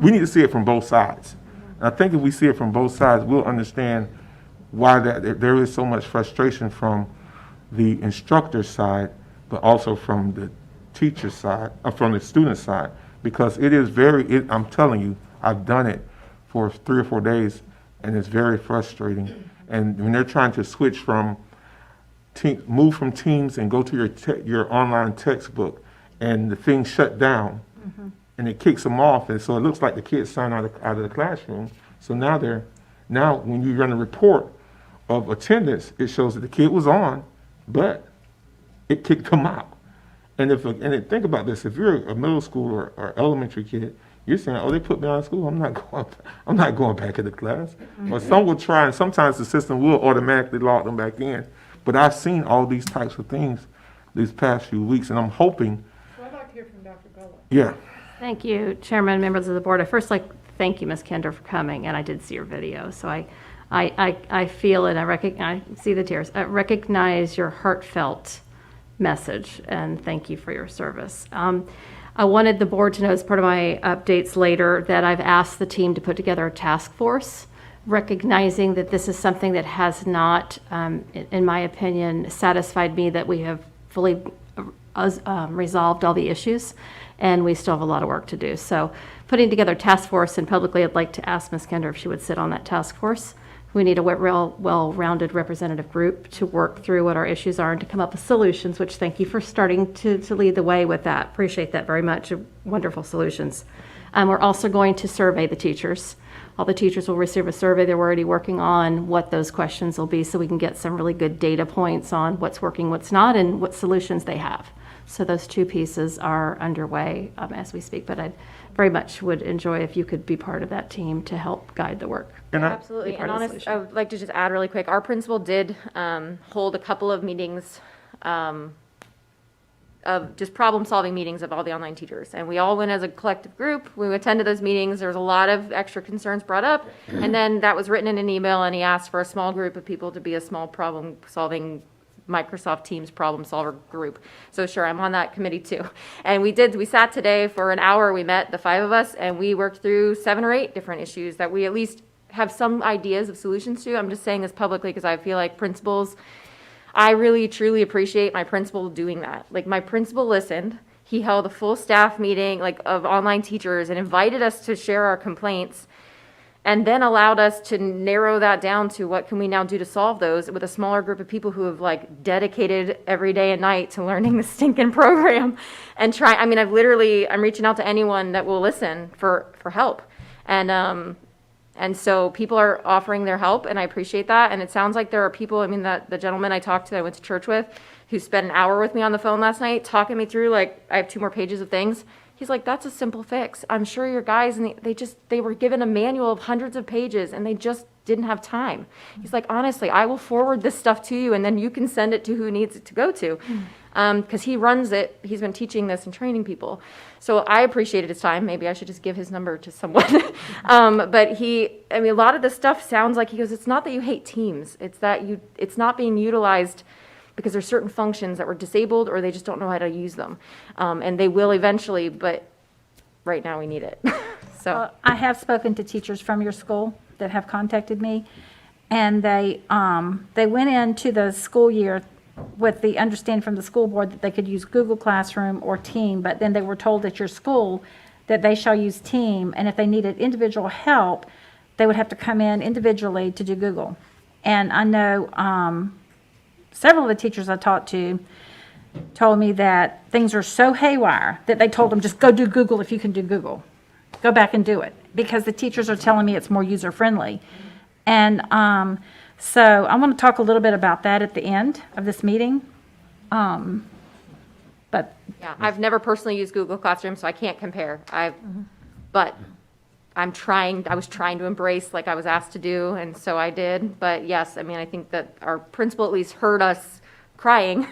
We need to see it from both sides. And I think if we see it from both sides, we'll understand why there is so much frustration from the instructor side, but also from the teacher side, from the student side, because it is I'm telling you, I've done it for 3 or 4 days, and it's very frustrating. And when they're trying to switch from, move from Teams and go to your online textbook, and the thing shut down, and it kicks them off, and so it looks like the kids signed out of the classroom. So now when you run a report of attendance, it shows that the kid was on, but it kicked them out. And think about this: if you're a middle school or elementary kid, you're saying, "Oh, they put me out of school. I'm not going back into class." Or some will try, and sometimes the system will automatically log them back in. But I've seen all these types of things these past few weeks, and I'm hoping. So I'd like to hear from Dr. Gullett. Yeah. Thank you, Chairman, members of the board. I first like to thank you, Ms. Kinder, for coming, and I did see your video, so I feel it. I see the tears. I recognize your heartfelt message, and thank you for your service. I wanted the board to know, as part of my updates later, that I've asked the team to put together a task force, recognizing that this is something that has not, in my opinion, satisfied me that we have fully resolved all the issues, and we still have a lot of work to do. So putting together a task force, and publicly I'd like to ask Ms. Kinder if she would sit on that task force. We need a real well-rounded representative group to work through what our issues are and to come up with solutions, which thank you for starting to lead the way with that. Appreciate that very much. Wonderful solutions. We're also going to survey the teachers. All the teachers will receive a survey. They're already working on what those questions will be so we can get some really good data points on what's working, what's not, and what solutions they have. So those two pieces are underway as we speak, but I very much would enjoy if you could be part of that team to help guide the work. Absolutely. And honest, I would like to just add really quick, our principal did hold a couple of meetings of just problem-solving meetings of all the online teachers. And we all went as a collective group. We attended those meetings. There was a lot of extra concerns brought up. And then that was written in an email, and he asked for a small group of people to be a small problem-solving Microsoft Teams problem solver group. So sure, I'm on that committee too. And we sat today for an hour. We met, the 5 of us, and we worked through 7 or 8 different issues that we at least have some ideas of solutions to. I'm just saying this publicly because I feel like principals, I really truly appreciate my principal doing that. Like, my principal listened. He held a full staff meeting of online teachers and invited us to share our complaints, and then allowed us to narrow that down to what can we now do to solve those with a smaller group of people who have dedicated every day and night to learning the stinking program and I'm reaching out to anyone that will listen for help. And so people are offering their help, and I appreciate that. And it sounds like there are people, that the gentleman I talked to, I went to church with, who spent an hour with me on the phone last night talking me through, I have 2 more pages of things. He's like, that's a simple fix. I'm sure your guys, and they were given a manual of hundreds of pages, and they just didn't have time. He's like, honestly, I will forward this stuff to you, and then you can send it to who needs it to go to. Because he runs it. He's been teaching this and training people. So I appreciated his time. Maybe I should just give his number to someone. But a lot of the stuff sounds like, he goes, it's not that you hate Teams. It's that it's not being utilized because there's certain functions that were disabled, or they just don't know how to use them. And they will eventually, but right now we need it. So I have spoken to teachers from your school that have contacted me, and they went into the school year with the understanding from the school board that they could use Google Classroom or Team, but then they were told at your school that they shall use Team, and if they needed individual help, they would have to come in individually to do Google. And I know several of the teachers I talked to told me that things are so haywire that they told them, just go do Google if you can do Google. Go back and do it, because the teachers are telling me it's more user-friendly. And so I want to talk a little bit about that at the end of this meeting. But yeah, I've never personally used Google Classroom, so I can't compare. But I was trying to embrace like I was asked to do, and so I did. But yes, I mean, I think that our principal at least heard us crying,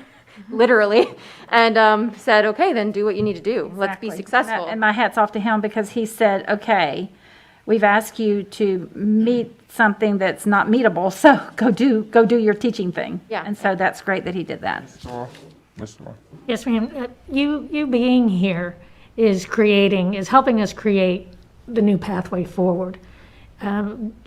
literally, and said, okay, then do what you need to do. Let's be Exactly. successful. And my hat's off to him because he said, okay, we've asked you to meet something that's not meetable, so go do your teaching thing. Yeah. And so that's great that he did that. Mr. Law. Yes, ma'am. You being here is helping us create the new pathway forward.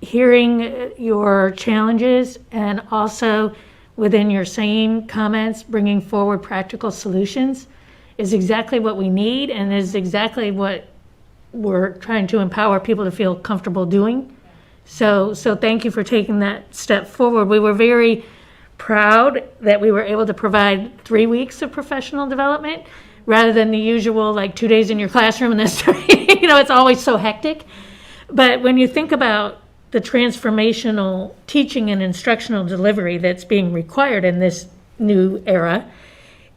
Hearing your challenges and also within your same comments, bringing forward practical solutions is exactly what we need and is exactly what we're trying to empower people to feel comfortable doing. So thank you for taking that step forward. We were very proud that we were able to provide 3 weeks of professional development rather than the usual, like 2 days in your classroom and this, it's always so hectic. But when you think about the transformational teaching and instructional delivery that's being required in this new era,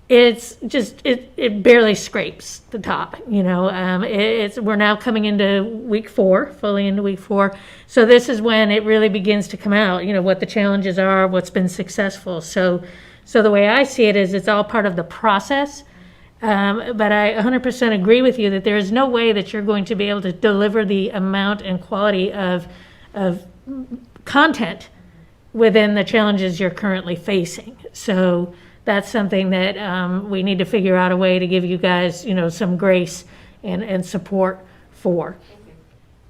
it's just, it barely scrapes the top, we're now coming into week 4, fully into week 4. So this is when it really begins to come out, what the challenges are, what's been successful. So the way I see it is it's all part of the process. But I 100% agree with you that there is no way that you're going to be able to deliver the amount and quality of content within the challenges you're currently facing. So that's something that we need to figure out a way to give you guys, some grace and support for.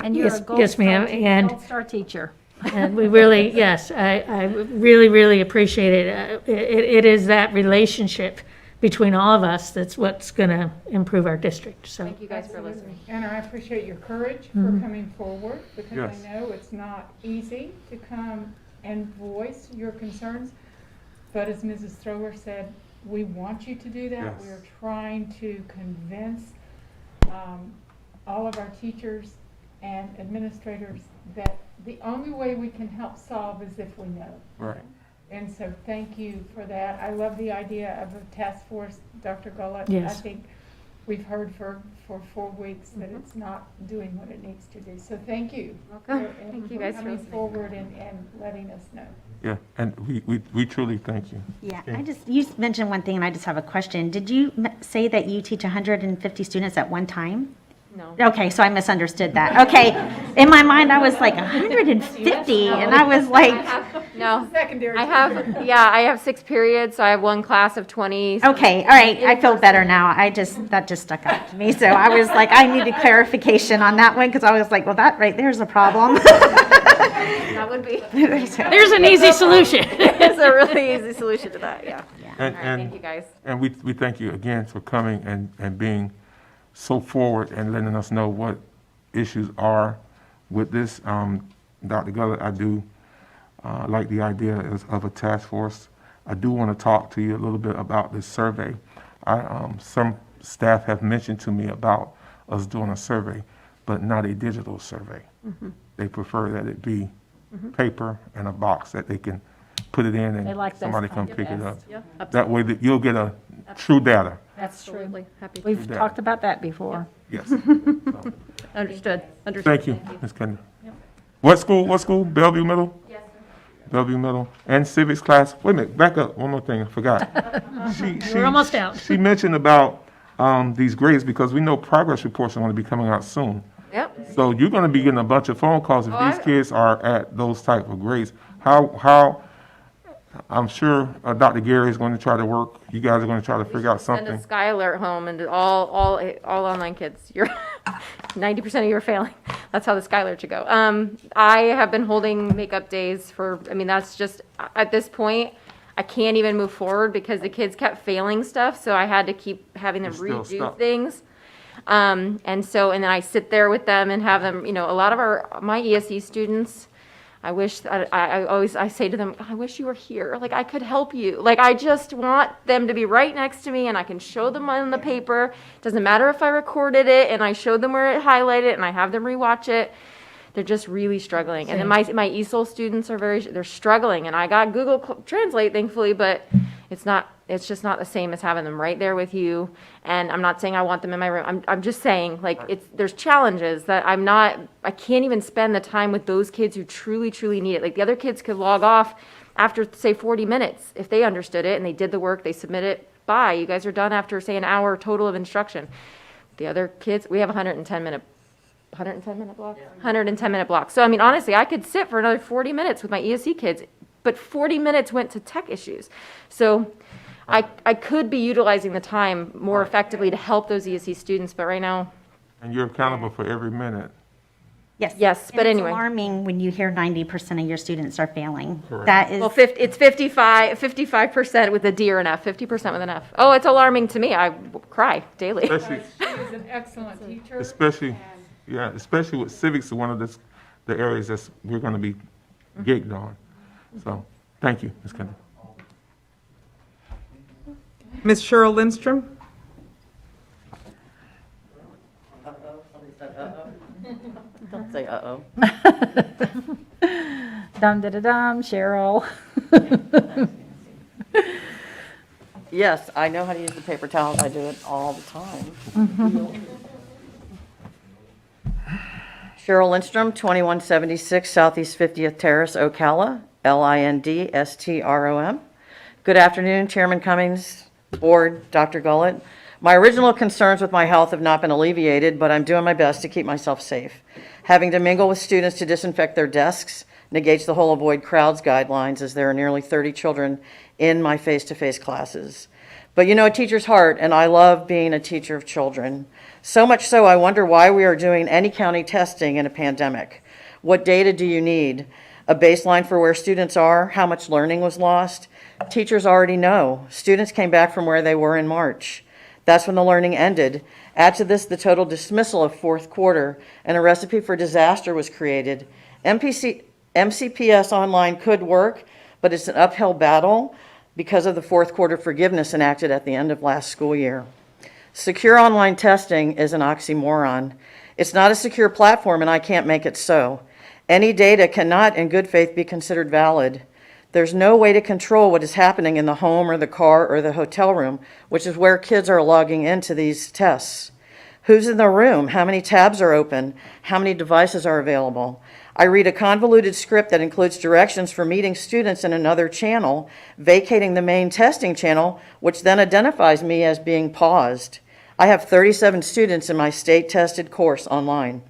And you're Yes, a gold yes, ma'am, star, and- gold star teacher. And we really, yes, I really, really appreciate it. It is that relationship between all of us that's what's going to improve our district, so. Thank you guys for listening. And I appreciate your courage for coming forward, because Yes. I know it's not easy to come and voice your concerns. But as Mrs. Thrower said, we want you to do that. Yes. We are trying to convince all of our teachers and administrators that the only way we can help solve is if we know. Right. And so thank you for that. I love the idea of a task force, Dr. Gullett. Yes. I think we've heard for 4 weeks that it's not doing what it needs to do. So thank you. Welcome. for- Thank you guys for coming listening. forward and letting us know. Yeah, and we truly thank you. Yeah, Okay. you mentioned one thing and I just have a question. Did you say that you teach 150 students at one time? No. Okay, so I misunderstood that. Okay, in my mind, I was like 150 and I was like, No. Secondary. I have 6 periods, so I have one class of 20. so- okay, all right, I feel better now. That just stuck out to me. So I was like, I needed clarification on that one because I was like, well, that right there's a problem. That would be, There's an easy solution. it's a really easy solution to that, yeah. And, All right, thank you guys. And we thank you again for coming and being so forward and letting us know what issues are with this. Dr. Gullett, I do like the idea of a task force. I do want to talk to you a little bit about this survey. Some staff have mentioned to me about us doing a survey, but not a digital survey. They prefer that it be paper and a box that they can put it in They and like those somebody come kind pick of it up. best. Yeah, That way that you'll get a true data. That's true. absolutely. Happy to. We've Yeah. talked about that before. Yes. Understood. Thank you, Ms. Kendall. What school? Bellevue Middle? Yes, sir. Bellevue Middle. And civics class, wait a minute, back up, one more thing, I forgot. We're almost out. She mentioned about these grades, because we know progress reports are going to be coming out soon. Yep. So you're going to be getting a bunch of phone calls if Oh, these kids are at those type of grades. How, I'm sure Dr. Gary is going to try to work, you guys are going to try to figure out Send a something. Sky Alert home and all online kids. You're 90% of you are failing. That's how the Sky Alert should go. I have been holding makeup days that's just, at this point, I can't even move forward because the kids kept failing stuff, so I had to keep having them You're still redo stuck. things. And then I sit there with them and have them, a lot of my ESE students, I wish that I say to them, I wish you were here. Like, I could help you. Like, I just want them to be right next to me and I can show them on the paper. Doesn't matter if I recorded it and I showed them where it highlighted and I have them rewatch it. They're just really struggling. And then my ESOL students are they're struggling. And I got Google Translate, thankfully, but it's just not the same as having them right there with you. And I'm not saying I want them in my room. I'm just saying, like, there's challenges that I can't even spend the time with those kids who truly, truly need it. Like, the other kids could log off after, say, 40 minutes if they understood it and they did the work, they submit it, bye. You guys are done after, say, an hour total of instruction. The other kids, we have 110 minute block? 110 minute block. So, I mean, honestly, I could sit for another 40 minutes with my ESC kids, but 40 minutes went to tech issues. So I could be utilizing the time more effectively to help those ESC students, but right now. And you're accountable for every minute. Yes, but anyway. It's alarming when you hear 90% of your students are failing. Correct. That is. Well, it's 55% with a D or an F, 50% with an F. Oh, it's alarming to me. I cry daily. Especially, She is an excellent teacher. especially with civics, one of the areas that we're going to be gigged on. So, thank you, Ms. Kendall. Ms. Cheryl Lindstrom? Don't say uh-oh. Dum-da-da-dum, Cheryl. Yes, I know how to use the paper towels. I do it all the time. Cheryl Lindstrom, 2176 Southeast 50th Terrace, Ocala, Lindstrom. Good afternoon, Chairman Cummings, Board, Dr. Gullett. My original concerns with my health have not been alleviated, but I'm doing my best to keep myself safe. Having to mingle with students to disinfect their desks negates the whole avoid crowds guidelines, as there are nearly 30 children in my face-to-face classes. But you know a teacher's heart, and I love being a teacher of children. So much so, I wonder why we are doing any county testing in a pandemic. What data do you need? A baseline for where students are, how much learning was lost? Teachers already know. Students came back from where they were in March. That's when the learning ended. Add to this the total dismissal of fourth quarter, and a recipe for disaster was created. MCPS online could work, but it's an uphill battle because of the fourth quarter forgiveness enacted at the end of last school year. Secure online testing is an oxymoron. It's not a secure platform, and I can't make it so. Any data cannot, in good faith, be considered valid. There's no way to control what is happening in the home or the car or the hotel room, which is where kids are logging into these tests. Who's in the room? How many tabs are open? How many devices are available? I read a convoluted script that includes directions for meeting students in another channel, vacating the main testing channel, which then identifies me as being paused. I have 37 students in my state-tested course online.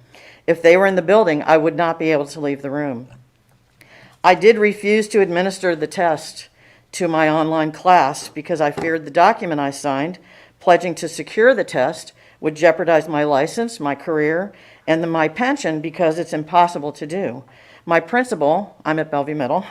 If they were in the building, I would not be able to leave the room. I did refuse to administer the test to my online class because I feared the document I signed, pledging to secure the test, would jeopardize my license, my career, and my pension because it's impossible to do. My principal, I'm at Bellevue Middle,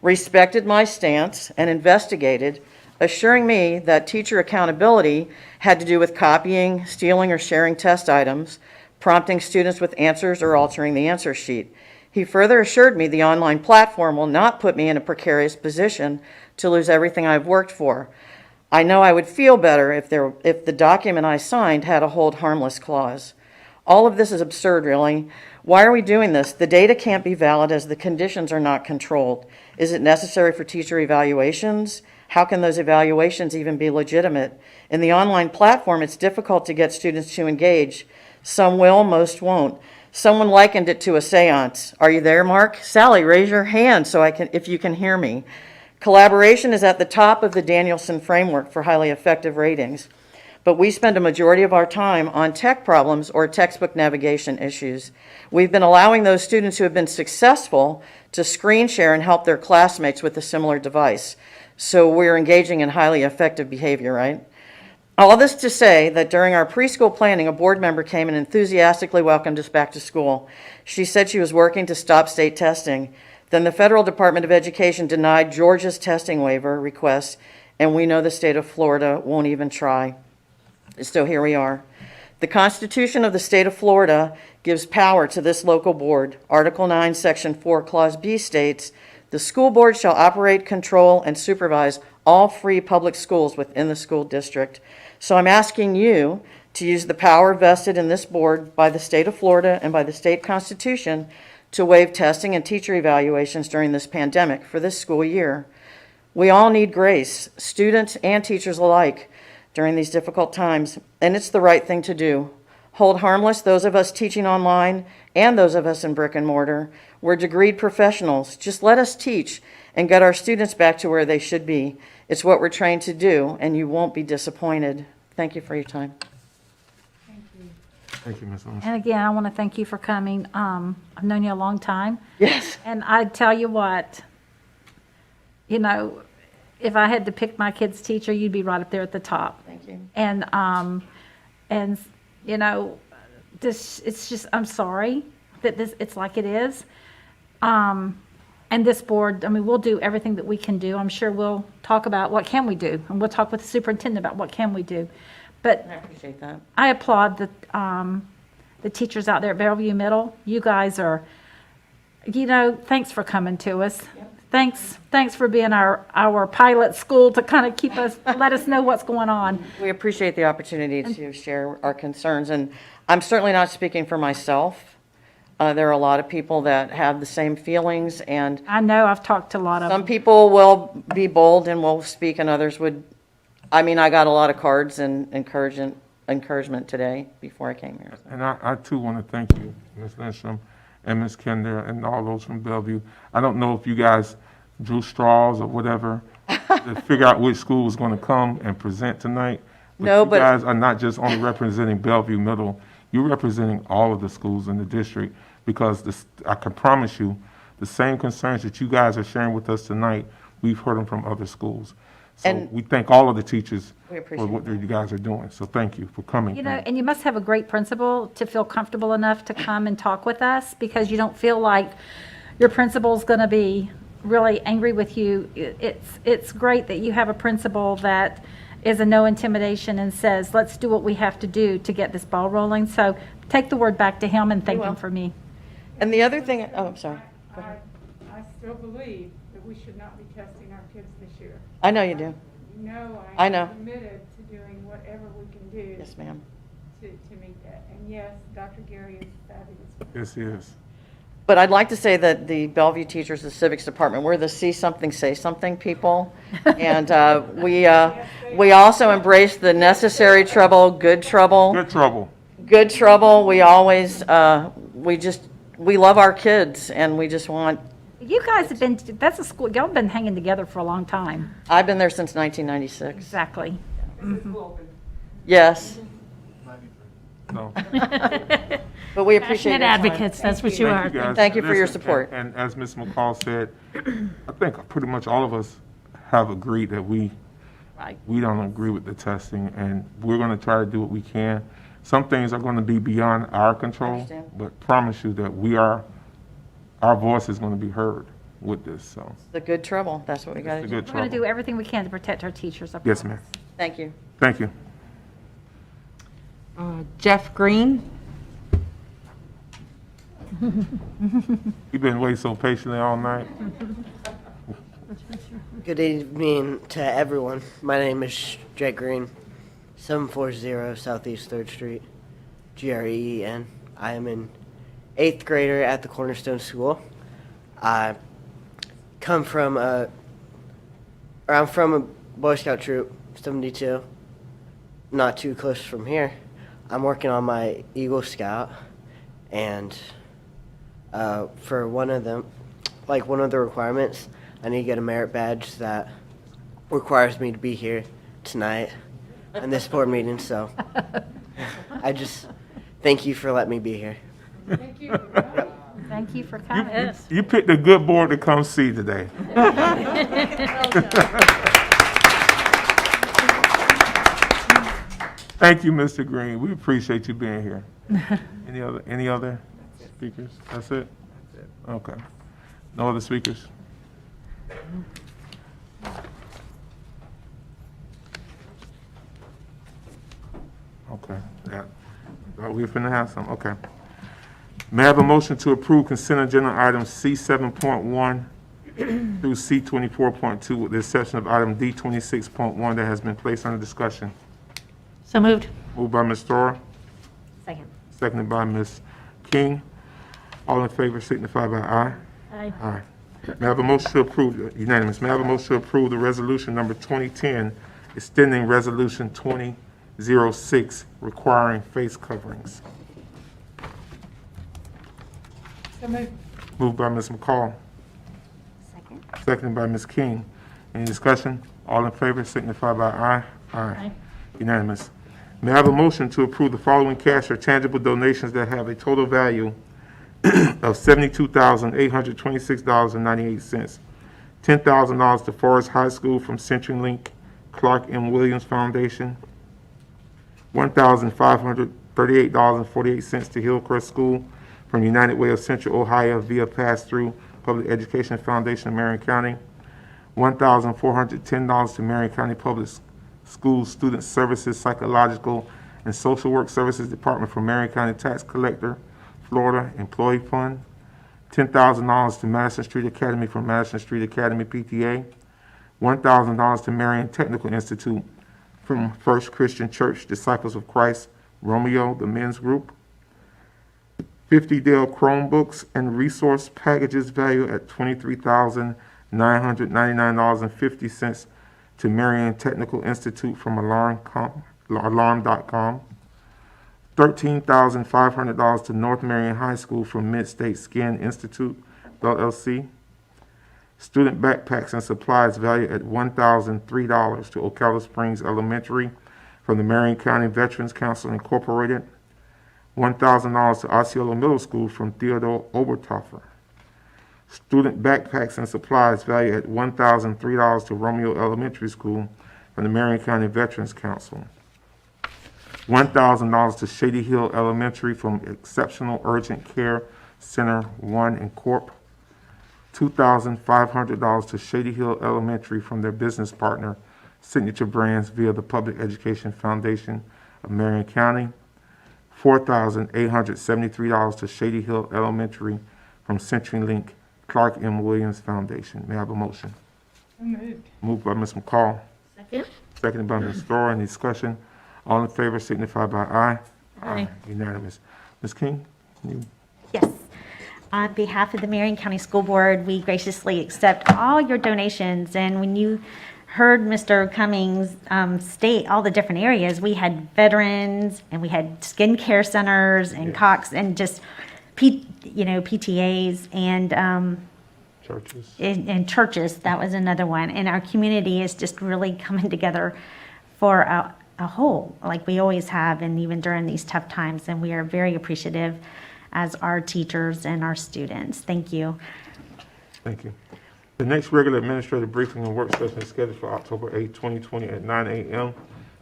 respected my stance and investigated, assuring me that teacher accountability had to do with copying, stealing, or sharing test items, prompting students with answers or altering the answer sheet. He further assured me the online platform will not put me in a precarious position to lose everything I've worked for. I know I would feel better if the document I signed had a hold harmless clause. All of this is absurd, really. Why are we doing this? The data can't be valid as the conditions are not controlled. Is it necessary for teacher evaluations? How can those evaluations even be legitimate? In the online platform, it's difficult to get students to engage. Some will, most won't. Someone likened it to a seance. Are you there, Mark? Sally, raise your hand so if you can hear me. Collaboration is at the top of the Danielson framework for highly effective ratings, but we spend a majority of our time on tech problems or textbook navigation issues. We've been allowing those students who have been successful to screen share and help their classmates with a similar device. So we're engaging in highly effective behavior, right? All this to say that during our preschool planning, a board member came and enthusiastically welcomed us back to school. She said she was working to stop state testing. Then the Federal Department of Education denied Georgia's testing waiver request, and we know the state of Florida won't even try. So here we are. The Constitution of the state of Florida gives power to this local board. Article 9, Section 4, Clause B states, "The school board shall operate, control, and supervise all free public schools within the school district." So I'm asking you to use the power vested in this board by the state of Florida and by the state constitution to waive testing and teacher evaluations during this pandemic for this school year. We all need grace, students and teachers alike, during these difficult times, and it's the right thing to do. Hold harmless those of us teaching online and those of us in brick and mortar. We're degreed professionals. Just let us teach and get our students back to where they should be. It's what we're trained to do, and you won't be disappointed. Thank you for your time. Thank you, Ms. Owens. And again, I want to thank you for coming. I've known you a long time. Yes. And I tell you what, you know, if I had to pick my kid's teacher, you'd be right up there at the top. Thank you. And you know, it's just, I'm sorry that it's like it is. And this board, I mean, we'll do everything that we can do. I'm sure we'll talk about what can we do, and we'll talk with the superintendent about what can we do. But I appreciate that. I applaud the teachers out there at Bellevue Middle. You guys are, you know, thanks for coming to us. Thanks for being our pilot school to kind of keep us, let us know what's going on. We appreciate the opportunity to share our concerns, and I'm certainly not speaking for myself. There are a lot of people that have the same feelings, and I know I've talked to a lot of some them. people will be bold and will speak, and others would. I mean, I got a lot of cards and encouragement today before I came here. And I too want to thank you, Ms. Lindstrom and Ms. Kinder and all those from Bellevue. I don't know if you guys drew straws or whatever to figure out which school was going to come and present tonight. No, but- you guys are not just only representing Bellevue Middle, you're representing all of the schools in the district, because I can promise you, the same concerns that you guys are sharing with us tonight, we've heard them from other schools. So And- we thank all of the teachers We for appreciate what you guys are doing. So thank you for coming. You know, and you must have a great principal to feel comfortable enough to come and talk with us, because you don't feel like your principal's going to be really angry with you. It's great that you have a principal that is a no intimidation and says, let's do what we have to do to get this ball rolling. So take the word back to him and thank him will. for me. And the other thing, oh, I'm sorry. Go ahead. I still believe that we should not be testing our kids this year. I know you do. You know, I I know. am committed to doing whatever we can do Yes, ma'am. to meet that. And yes, Dr. Gary is fabulous. Yes, he is. But I'd like to say that the Bellevue teachers, the civics department, we're the see something, say something people. And we also embrace the necessary trouble, good trouble. Good trouble. Good trouble. We always, we love our kids, and we just want, You guys have been, that's a school, y'all have been hanging together for a long time. I've been there since 1996. Exactly. Yes. No. But we appreciate Passionate your time. advocates, that's what you are. Thank you, guys. Thank you for your Listen, support. And as Ms. McCall said, I think pretty much all of us have agreed that we don't agree with the testing, and we're going to try to do what we can. Some things are going to be beyond our control, Understand. but promise you that our voice is going to be heard with this, so. The good trouble. That's what we got It's to a do. good We're going to trouble. do everything we can to protect our teachers. I Yes, promise. ma'am. Thank you. Thank you. Jeff Green. You've been waiting so patiently all night. Good evening to everyone. My name is Jake Green, 740 Southeast 3rd Street, GREEN. I am an 8th grader at the Cornerstone School. I come from I'm from a Boy Scout troop, 72, not too close from here. I'm working on my Eagle Scout, and for one of the requirements, I need to get a merit badge that requires me to be here tonight in this board meeting, so I just thank you for letting me be here. Thank you. Thank you for coming. You picked a good board to come see today. Thank you, Mr. Green. We appreciate you being here. Any other speakers? That's it? Okay. No other speakers? Okay. Yeah. We're finna have some, okay. May I have a motion to approve consent agenda items C 7.1 through C 24.2 with the exception of item D 26.1 that has been placed under discussion? So moved. Moved by Ms. Thor, Second. seconded by Ms. King. All in favor signify by aye. Aye. Aye. May I have a motion to approve, unanimous, may I have a motion to approve the resolution number 2010, extending resolution 2006, requiring face coverings? So moved. Moved by Ms. McCall. Second. Seconded by Ms. King. Any discussion? All in favor signify by aye. Aye. Unanimous. May I have a motion to approve the following cash or tangible donations that have a total value of $72,826.98. $10,000 to Forest High School from CenturyLink Clark M. Williams Foundation. $1,538.48 to Hillcrest School from United Way of Central Ohio via pass-through Public Education Foundation of Marion County. $1,410 to Marion County Public Schools Student Services Psychological and Social Work Services Department from Marion County Tax Collector, Florida Employee Fund. $10,000 to Madison Street Academy from Madison Street Academy PTA. $1,000 to Marion Technical Institute from First Christian Church Disciples of Christ, Romeo, the men's group. 50 Dell Chromebooks and resource packages valued at $23,999.50 to Marion Technical Institute from Alarm.com. $13,500 to North Marion High School from Mid-State Skin Institute, LLC. Student backpacks and supplies valued at $1,003 to Ocala Springs Elementary from the Marion County Veterans Council Incorporated. $1,000 to Osceola Middle School from Theodore Obertoffer. Student backpacks and supplies valued at $1,003 to Romeo Elementary School from the Marion County Veterans Council. $1,000 to Shady Hill Elementary from Exceptional Urgent Care Center 1 and Corp. $2,500 to Shady Hill Elementary from their business partner, Signature Brands, via the Public Education Foundation of Marion County. $4,873 to Shady Hill Elementary from CenturyLink Clark M. Williams Foundation. May I have a motion? So moved. Moved by Ms. McCall. Second. Seconded by Ms. Thor. Any discussion? All in favor signify by aye. Aye. Unanimous. Ms. King? You- Yes. On behalf of the Marion County School Board, we graciously accept all your donations. And when you heard Mr. Cummings state all the different areas, we had veterans and we had skincare centers and Cox and just, PTAs and Churches. and churches. That was another one. And our community is just really coming together for a whole, like we always have, and even during these tough times. And we are very appreciative as our teachers and our students. Thank you. Thank you. The next regular administrative briefing and work session is scheduled for October 8, 2020 at 9 a.m.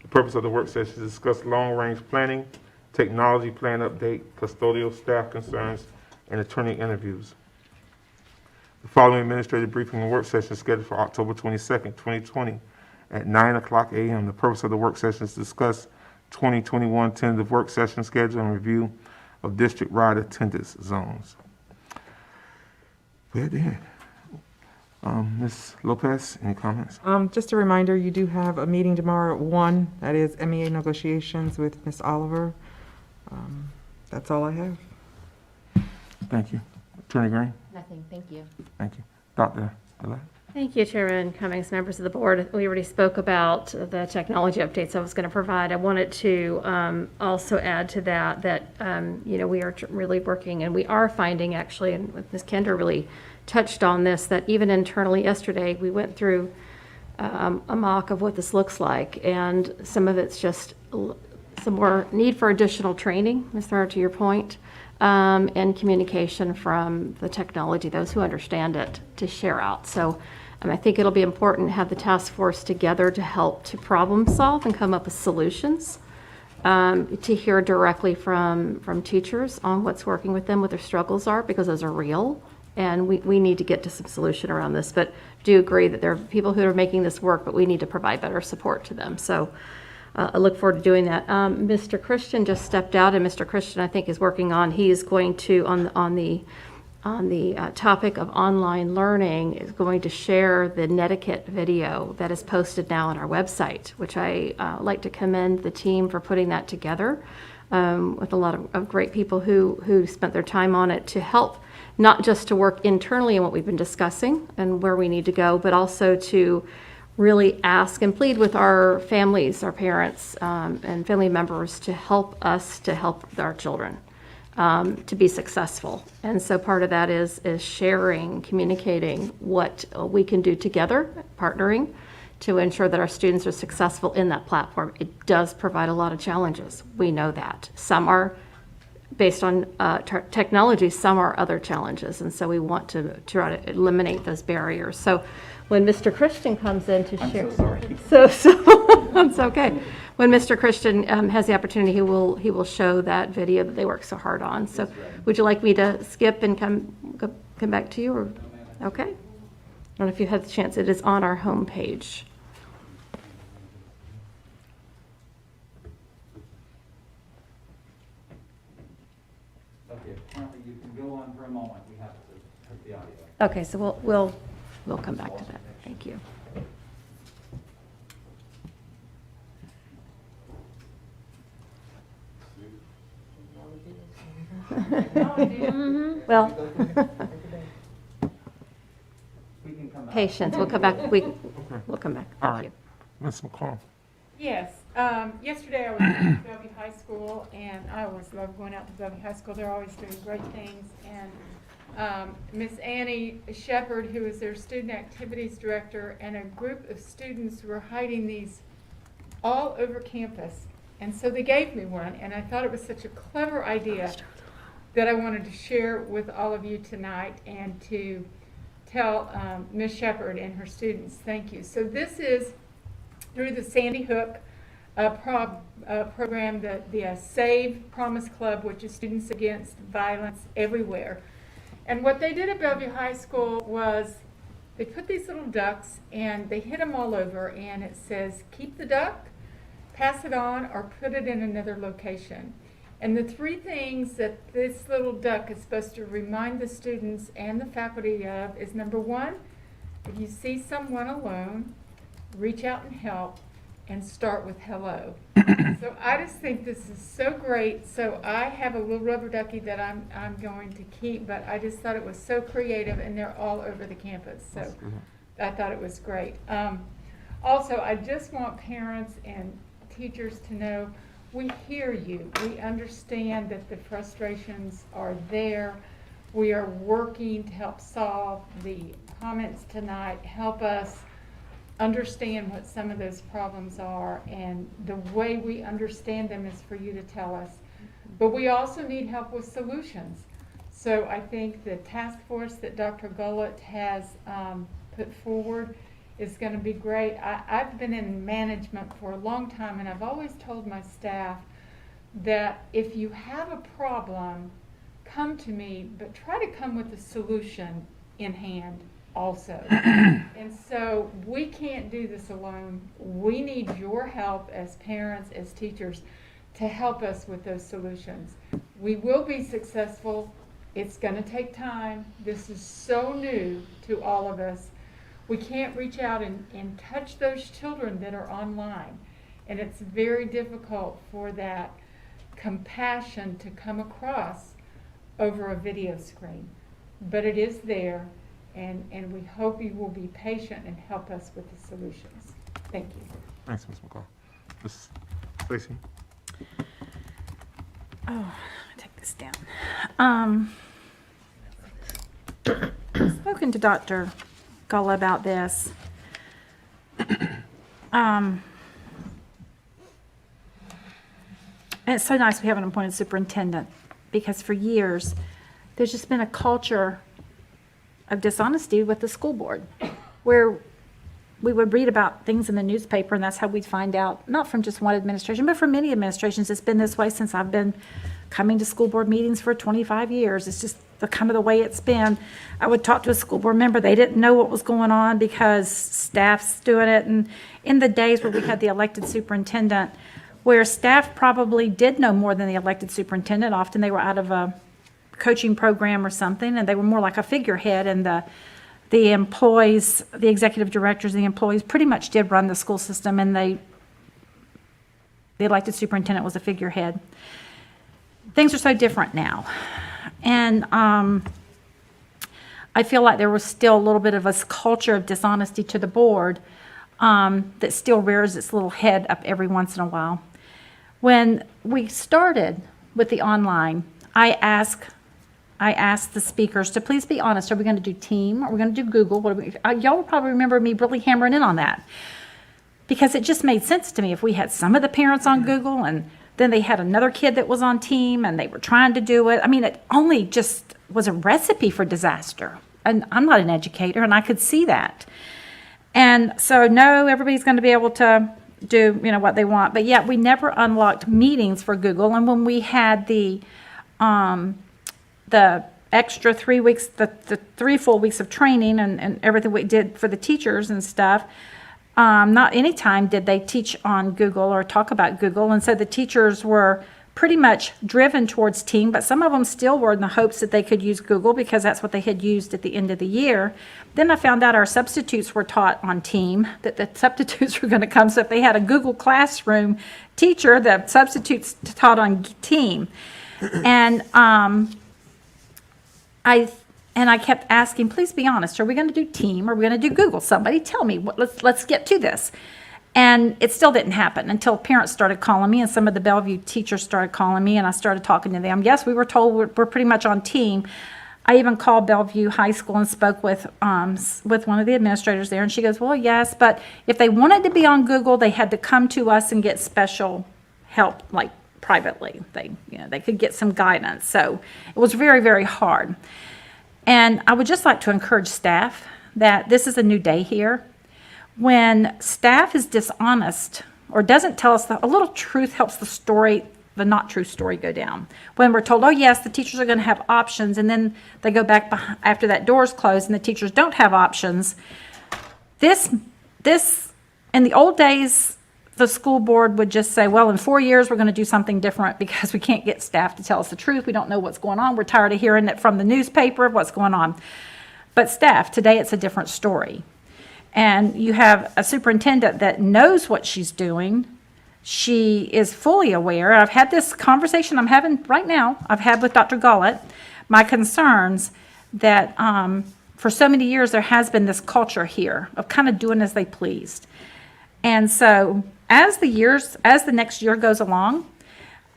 The purpose of the work session is to discuss long-range planning, technology plan update, custodial staff concerns, and attorney interviews. The following administrative briefing and work session is scheduled for October 22nd, 2020 at 9 o'clock a.m. The purpose of the work session is to discuss 2021 tentative work session schedule and review of district-wide attendance zones. We're at the end. Ms. Lopez, any comments? Just a reminder, you do have a meeting tomorrow at 1. That is MEA negotiations with Ms. Oliver. That's all I have. Thank you. Attorney Green? Nothing, thank you. Thank you. Dr. Gillette? Thank you, Chairman Cummings, members of the board. We already spoke about the technology updates I was going to provide. I wanted to also add to that, we are really working, and we are finding actually, and Ms. Kendra really touched on this, that even internally yesterday, we went through a mock of what this looks like, and some of it's just some more need for additional training, Ms. Thor, to your point, and communication from the technology, those who understand it, to share out. So I think it'll be important to have the task force together to help to problem solve and come up with solutions, to hear directly from teachers on what's working with them, what their struggles are, because those are real. And we need to get to some solution around this, but do agree that there are people who are making this work, but we need to provide better support to them. So I look forward to doing that. Mr. Christian just stepped out, and Mr. Christian, I think, is working on, he is going to, on the topic of online learning, is going to share the Netiquette video that is posted now on our website, which I like to commend the team for putting that together. with a lot of great people who spent their time on it to help, not just to work internally in what we've been discussing and where we need to go, but also to really ask and plead with our families, our parents, and family members to help us to help our children to be successful. And so part of that is sharing, communicating what we can do together, partnering to ensure that our students are successful in that platform. It does provide a lot of challenges. We know that. Some are based on technology, some are other challenges. And so we want to try to eliminate those barriers. So when Mr. Christian comes in to share. I'm so sorry. So that's okay. When Mr. Christian has the opportunity, he will show that video that they worked so hard on. So would you like me to skip and come back to you? Or okay. I don't know if you had the chance. It is on our homepage. Okay, apparently you can go on for a moment. We have to put the audio. Okay, so we'll come back to that. Thank you. Well, patience. We'll come back. We'll come back. All Thank right. you. Ms. McCall. Yes, yesterday I was at Bellevue High School, and I always love going out to Bellevue High School. They're always doing great things. And Miss Annie Shepard, who is their student activities director, and a group of students were hiding these all over campus. And so they gave me one, and I thought it was such a clever idea that I wanted to share with all of you tonight and to tell Miss Shepard and her students thank you. So this is through the Sandy Hook program, the Save Promise Club, which is Students Against Violence Everywhere. And what they did at Bellevue High School was they put these little ducks and they hit them all over, and it says, keep the duck, pass it on, or put it in another location. And the three things that this little duck is supposed to remind the students and the faculty of is, number one, if you see someone alone, reach out and help, and start with hello. So I just think this is so great. So I have a little rubber ducky that I'm going to keep, but I just thought it was so creative, and they're all over the campus. So I thought it was great. Also, I just want parents and teachers to know we hear you. We understand that the frustrations are there. We are working to help solve the comments tonight, help us understand what some of those problems are, and the way we understand them is for you to tell us. But we also need help with solutions. So I think the task force that Dr. Gullett has put forward is going to be great. I've been in management for a long time, and I've always told my staff that if you have a problem, come to me, but try to come with a solution in hand also. And so we can't do this alone. We need your help as parents, as teachers, to help us with those solutions. We will be successful. It's going to take time. This is so new to all of us. We can't reach out and touch those children that are online. And it's very difficult for that compassion to come across over a video screen. But it is there, and we hope you will be patient and help us with the solutions. Thank you. Thanks, Ms. McCall. Ms. Stacy. Oh, take this down. I've spoken to Dr. Gullett about this. And it's so nice we have an appointed superintendent, because for years there's just been a culture of dishonesty with the school board, where we would read about things in the newspaper, and that's how we'd find out, not from just one administration, but from many administrations. It's been this way since I've been coming to school board meetings for 25 years. It's just the kind of the way it's been. I would talk to a school board member, they didn't know what was going on because staff's doing it. And in the days where we had the elected superintendent, where staff probably did know more than the elected superintendent, often they were out of a coaching program or something, and they were more like a figurehead, and the employees, the executive directors, the employees pretty much did run the school system, and the elected superintendent was a figurehead. things are so different now. And I feel like there was still a little bit of a culture of dishonesty to the board that still rears its little head up every once in a while. When we started with the online, I asked the speakers to please be honest. Are we going to do Team? Are we going to do Google? Y'all will probably remember me really hammering in on that, because it just made sense to me. If we had some of the parents on Google and then they had another kid that was on Team and they were trying to do it, I mean, it only just was a recipe for disaster. And I'm not an educator, and I could see that. And so, no, everybody's going to be able to do, what they want. But yet we never unlocked meetings for Google. And when we had the extra 3 weeks, the 3 full weeks of training and everything we did for the teachers and stuff, not any time did they teach on Google or talk about Google. And so the teachers were pretty much driven towards Team, but some of them still were in the hopes that they could use Google because that's what they had used at the end of the year. Then I found out our substitutes were taught on Team, that the substitutes were going to come. So if they had a Google Classroom teacher, the substitutes taught on Team. And I kept asking, please be honest, are we going to do Team? Are we going to do Google? Somebody tell me, let's get to this. And it still didn't happen until parents started calling me, and some of the Bellevue teachers started calling me, and I started talking to them. Yes, we were told we're pretty much on Team. I even called Bellevue High School and spoke with one of the administrators there, and she goes, well, yes, but if they wanted to be on Google, they had to come to us and get special help, like privately. They could get some guidance. So it was very, very hard. And I would just like to encourage staff that this is a new day here. When staff is dishonest or doesn't tell us a little truth helps the not true story go down. When we're told, oh yes, the teachers are going to have options, and then they go back after that door's closed and the teachers don't have options. This in the old days, the school board would just say, well, in 4 years, we're going to do something different because we can't get staff to tell us the truth. We don't know what's going on. We're tired of hearing it from the newspaper, what's going on. But staff, today it's a different story. And you have a superintendent that knows what she's doing. She is fully aware. I've had this conversation I'm having right now, I've had with Dr. Gullett, my concerns that for so many years there has been this culture here of kind of doing as they pleased. And so as the next year goes along,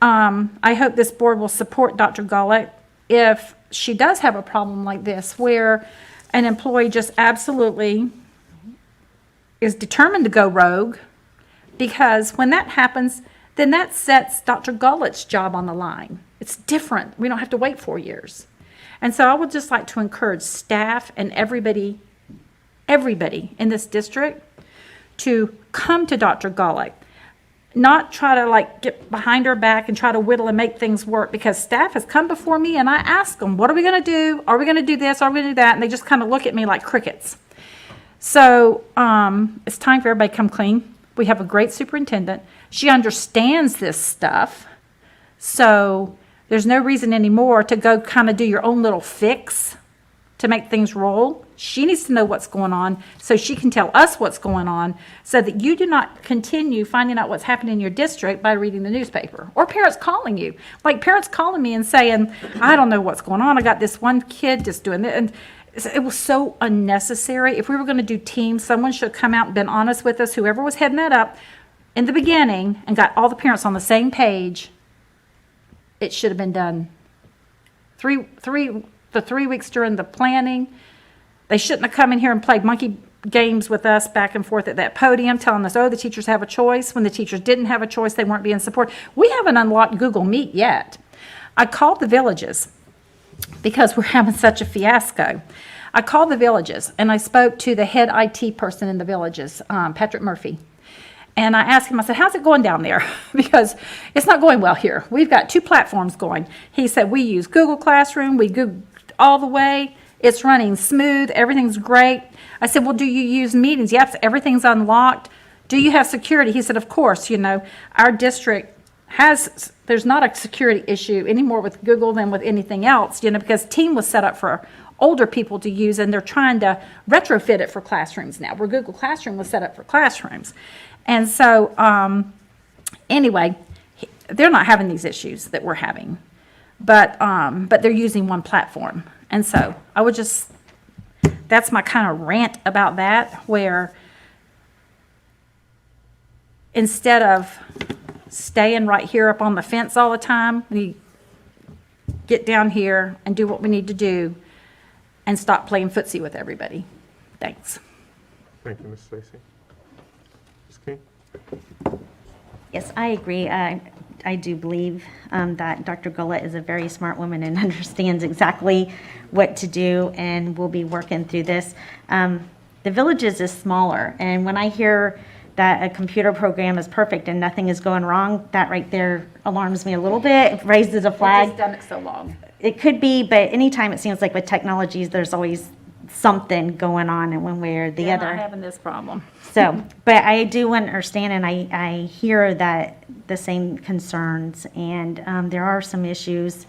I hope this board will support Dr. Gullett if she does have a problem like this, where an employee just absolutely is determined to go rogue, because when that happens, then that sets Dr. Gullett's job on the line. It's different. We don't have to wait 4 years. And so I would just like to encourage staff and everybody in this district to come to Dr. Gullett, not try to get behind her back and try to whittle and make things work, because staff has come before me and I ask them, what are we going to do? Are we going to do this? Are we going to do that? And they just kind of look at me like crickets. So it's time for everybody to come clean. We have a great superintendent. She understands this stuff. So there's no reason anymore to go kind of do your own little fix to make things roll. She needs to know what's going on so she can tell us what's going on, so that you do not continue finding out what's happening in your district by reading the newspaper or parents calling you. Like parents calling me and saying, I don't know what's going on. I got this one kid just doing it. And it was so unnecessary. If we were going to do Teams, someone should have come out and been honest with us, whoever was heading that up in the beginning, and got all the parents on the same page. It should have been done the 3 weeks during the planning. They shouldn't have come in here and played monkey games with us back and forth at that podium, telling us, oh, the teachers have a choice, when the teachers didn't have a choice. They weren't being supported. We haven't unlocked Google Meet yet. I called the villages because we're having such a fiasco. I called the villages and I spoke to the head IT person in the villages, Patrick Murphy. And I asked him, I said, how's it going down there? Because it's not going well here. We've got 2 platforms going. He said, we use Google Classroom. We Google all the way. It's running smooth. Everything's great. I said, well, do you use meetings? Yes, everything's unlocked. Do you have security? He said, of course, our district there's not a security issue anymore with Google than with anything else, because Team was set up for older people to use, and they're trying to retrofit it for classrooms now, where Google Classroom was set up for classrooms. And so, anyway, they're not having these issues that we're having. but they're using one platform. And so I would just, that's my kind of rant about that, where instead of staying right here up on the fence all the time, we get down here and do what we need to do and stop playing footsie with everybody. Thanks. Thank you, Ms. Stacy. Ms. King? Yes, I agree. I do believe that Dr. Gullett is a very smart woman and understands exactly what to do, and we'll be working through this. The Villages is smaller, and when I hear that a computer program is perfect and nothing is going wrong, that right there alarms me a little bit. It raises a flag. We've just done it so long. It could be, but anytime it seems like with technologies, there's always something going on in one way or the We're other. not having this problem. So, but I do understand, and I hear that the same concerns, and there are some issues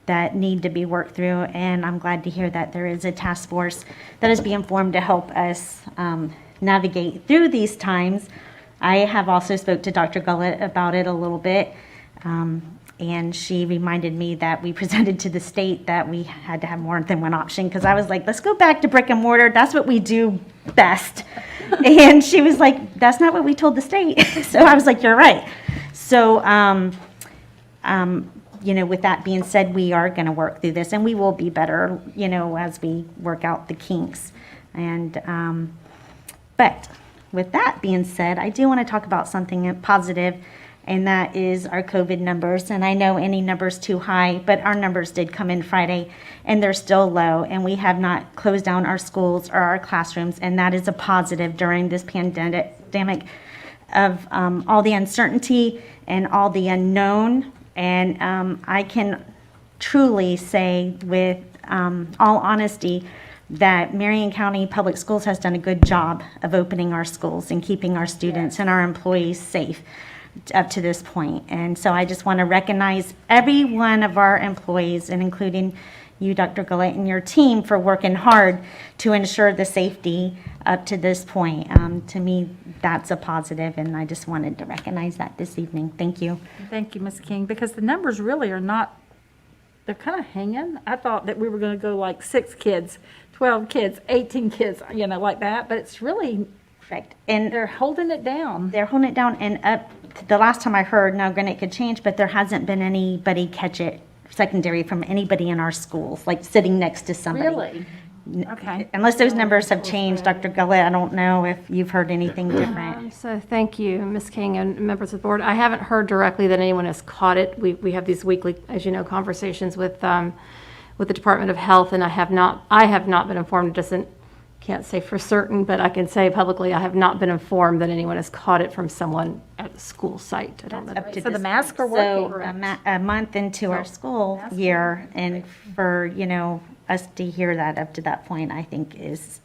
that need to be worked through, and I'm glad to hear that there is a task force that is being formed to help us navigate through these times. I have also spoke to Dr. Gullett about it a little bit, and she reminded me that we presented to the state that we had to have more than one option, because I was like, let's go back to brick and mortar. That's what we do best. And she was like, that's not what we told the state. So I was like, you're right. So, you know, with that being said, we are going to work through this, and we will be better, you know, as we work out the kinks. And, but with that being said, I do want to talk about something positive, and that is our COVID numbers. And I know any number's too high, but our numbers did come in Friday, and they're still low, and we have not closed down our schools or our classrooms, and that is a positive during this pandemic of all the uncertainty and all the unknown. And I can truly say with all honesty that Marion County Public Schools has done a good job of opening our schools and keeping our students and our employees safe up to this point. And so I just want to recognize every one of our employees, and including you, Dr. Gullett, and your team for working hard to ensure the safety up to this point. To me, that's a positive, and I just wanted to recognize that this evening. Thank you. Thank you, Ms. King, because the numbers really are not, they're kind of hanging. I thought that we were going to go like 6 kids, 12 kids, 18 kids, you know, like that, but it's really, Correct. And they're holding it down. they're holding it down, and up to the last time I heard, now granted it could change, but there hasn't been anybody catch it secondary from anybody in our schools, like sitting next to somebody. Really? Okay. Unless those numbers have changed, Dr. Gullett, I don't know if you've heard anything different. So thank you, Ms. King and members of the board. I haven't heard directly that anyone has caught it. We have these weekly, as you know, conversations with the Department of Health, and I have not been informed. Can't say for certain, but I can say publicly I have not been informed that anyone has caught it from someone at the school site. I don't know. Up to So the this masks are point. working. So a month into our school year, and for, you know, us to hear that up to that point, I think is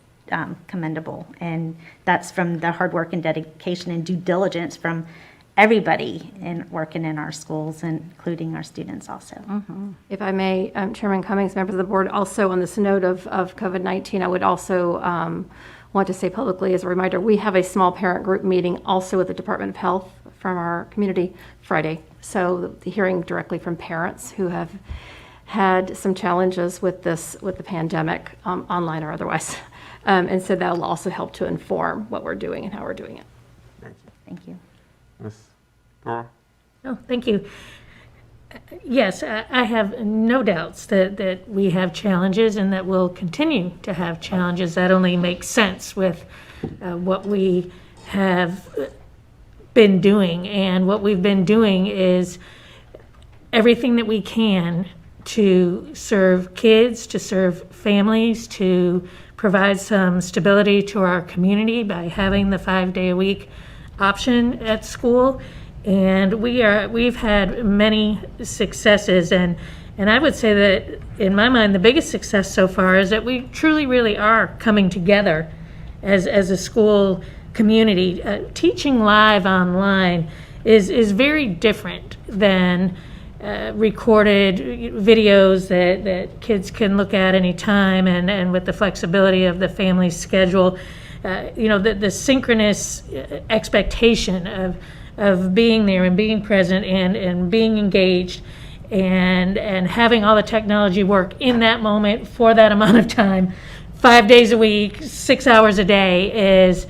commendable. And that's from the hard work and dedication and due diligence from everybody in working in our schools, including our students also. If I may, Chairman Cummings, members of the board, also on this note of COVID-19, I would also want to say publicly as a reminder, we have a small parent group meeting also with the Department of Health from our community Friday. So the hearing directly from parents who have had some challenges with the pandemic, online or otherwise. And so that'll also help to inform what we're doing and how we're doing it. Thank you. Ms. Dora? Oh, thank you. Yes, I have no doubts that we have challenges and that we'll continue to have challenges. That only makes sense with what we have been doing. And what we've been doing is everything that we can to serve kids, to serve families, to provide some stability to our community by having the 5-day-a-week option at school. And we've had many successes, and I would say that in my mind the biggest success so far is that we truly really are coming together as a school community. Teaching live online is very different than recorded videos that kids can look at any time, and with the flexibility of the family schedule. You know, the synchronous expectation of being there and being present and being engaged and having all the technology work in that moment for that amount of time, 5 days a week, 6 hours a day is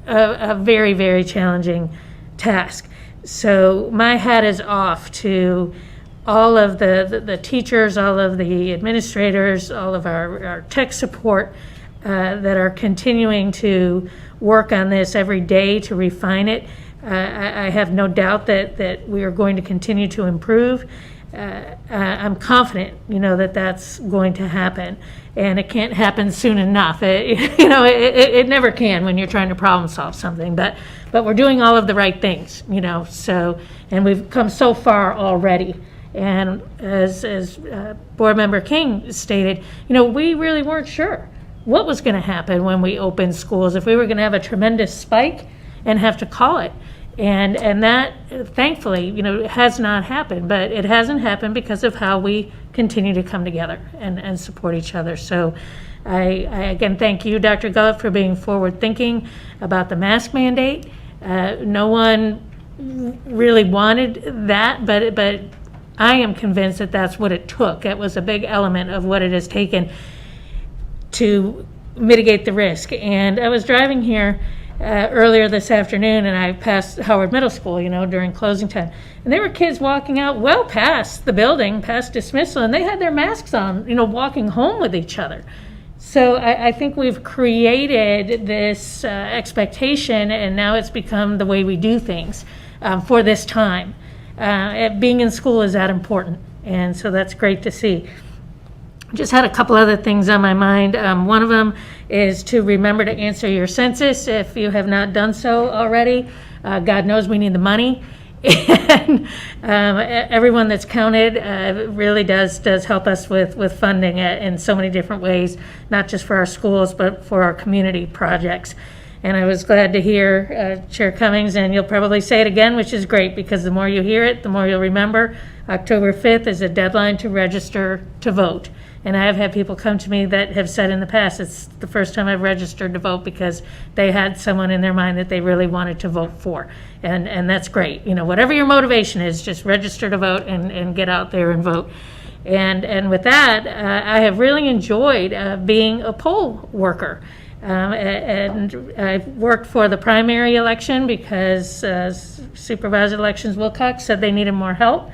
a very, very challenging task. So my hat is off to all of the teachers, all of the administrators, all of our tech support that are continuing to work on this every day to refine it. I have no doubt that we are going to continue to improve. I'm confident, that that's going to happen, and it can't happen soon enough. It never can when you're trying to problem solve something, but we're doing all of the right things, so, and we've come so far already. And as Board Member King stated, we really weren't sure what was going to happen when we opened schools, if we were going to have a tremendous spike and have to call it. And that, thankfully, has not happened, but it hasn't happened because of how we continue to come together and support each other. So I again thank you, Dr. Gullett, for being forward-thinking about the mask mandate. No one really wanted that, but I am convinced that that's what it took. It was a big element of what it has taken to mitigate the risk. And I was driving here earlier this afternoon, and I passed Howard Middle School, during closing time. And there were kids walking out well past the building, past dismissal, and they had their masks on, walking home with each other. So I think we've created this expectation, and now it's become the way we do things for this time. Being in school is that important, and so that's great to see. Just had a couple other things on my mind. One of them is to remember to answer your census if you have not done so already. God knows we need the money. And everyone that's counted really does help us with funding in so many different ways, not just for our schools, but for our community projects. And I was glad to hear Chair Cummings, and you'll probably say it again, which is great, because the more you hear it, the more you'll remember. October 5th is a deadline to register to vote. And I have had people come to me that have said in the past, it's the first time I've registered to vote because they had someone in their mind that they really wanted to vote for. And that's great. Whatever your motivation is, just register to vote and get out there and vote. And with that, I have really enjoyed being a poll worker. And I've worked for the primary election because Supervisor Elections Wilcox said they needed more help.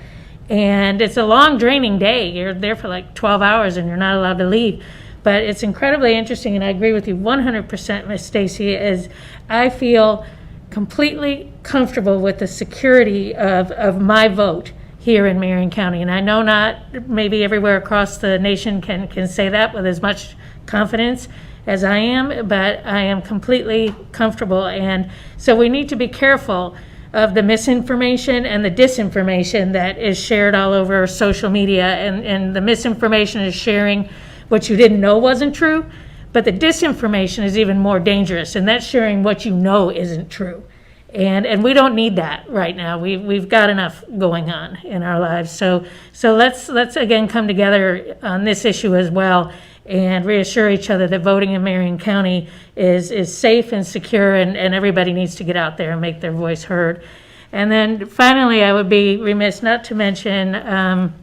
And it's a long, draining day. You're there for like 12 hours and you're not allowed to leave. But it's incredibly interesting, and I agree with you 100%, Ms. Stacy, as I feel completely comfortable with the security of my vote here in Marion County. And I know not maybe everywhere across the nation can say that with as much confidence as I am, but I am completely comfortable. And so we need to be careful of the misinformation and the disinformation that is shared all over social media. And the misinformation is sharing what you didn't know wasn't true, but the disinformation is even more dangerous, and that's sharing what you know isn't true. And we don't need that right now. We've got enough going on in our lives. So let's again come together on this issue as well and reassure each other that voting in Marion County is safe and secure, and everybody needs to get out there and make their voice heard. And then finally, I would be remiss not to mention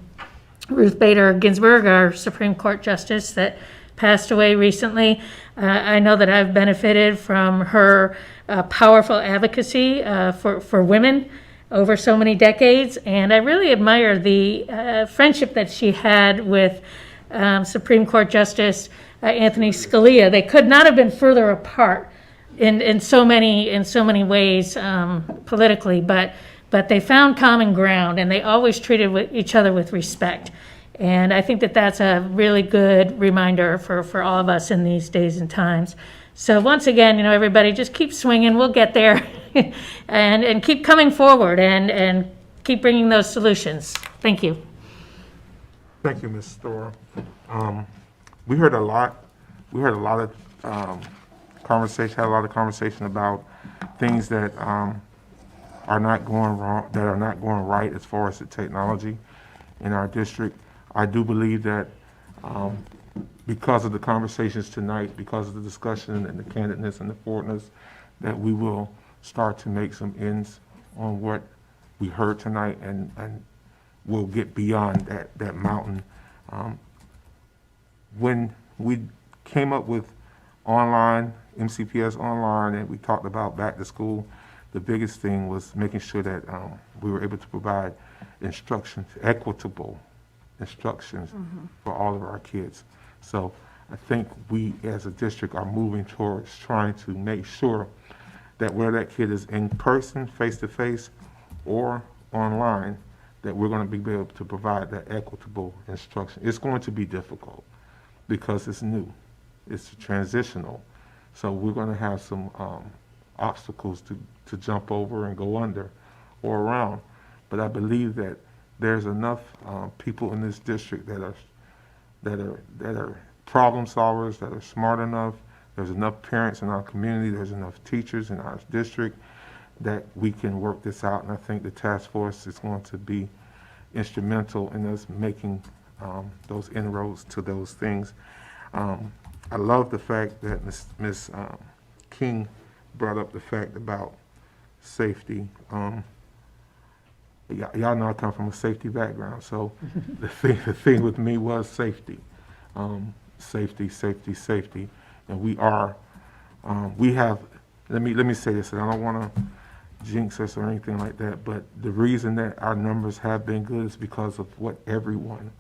Ruth Bader Ginsburg, our Supreme Court Justice that passed away recently. I know that I've benefited from her powerful advocacy for women over so many decades, and I really admire the friendship that she had with Supreme Court Justice Anthony Scalia. They could not have been further apart in so many ways politically, but they found common ground, and they always treated each other with respect. And I think that that's a really good reminder for all of us in these days and times. So once again, everybody just keep swinging. We'll get there, and keep coming forward and keep bringing those solutions. Thank you. Thank you, Ms. Thor. We heard a lot of conversation about things that are not going wrong, that are not going right as far as the technology in our district. I do believe that because of the conversations tonight, because of the discussion and the candidness and the forwardness, that we will start to make some ends on what we heard tonight and will get beyond that mountain. When we came up with online, MCPS online, and we talked about back to school, the biggest thing was making sure that we were able to provide instructions, equitable instructions for all of our kids. So I think we as a district are moving towards trying to make sure that whether that kid is in person, face-to-face, or online, that we're going to be able to provide that equitable instruction. It's going to be difficult because it's new. It's transitional. So we're going to have some obstacles to jump over and go under or around. But I believe that there's enough people in this district that are problem solvers, that are smart enough. There's enough parents in our community. There's enough teachers in our district that we can work this out. And I think the task force is going to be instrumental in us making those inroads to those things. I love the fact that Ms. King brought up the fact about safety. Y'all know I come from a safety background, so the thing with me was safety. Safety. And we have, let me say this, and I don't want to jinx us or anything like that, but the reason that our numbers have been good is because of what everyone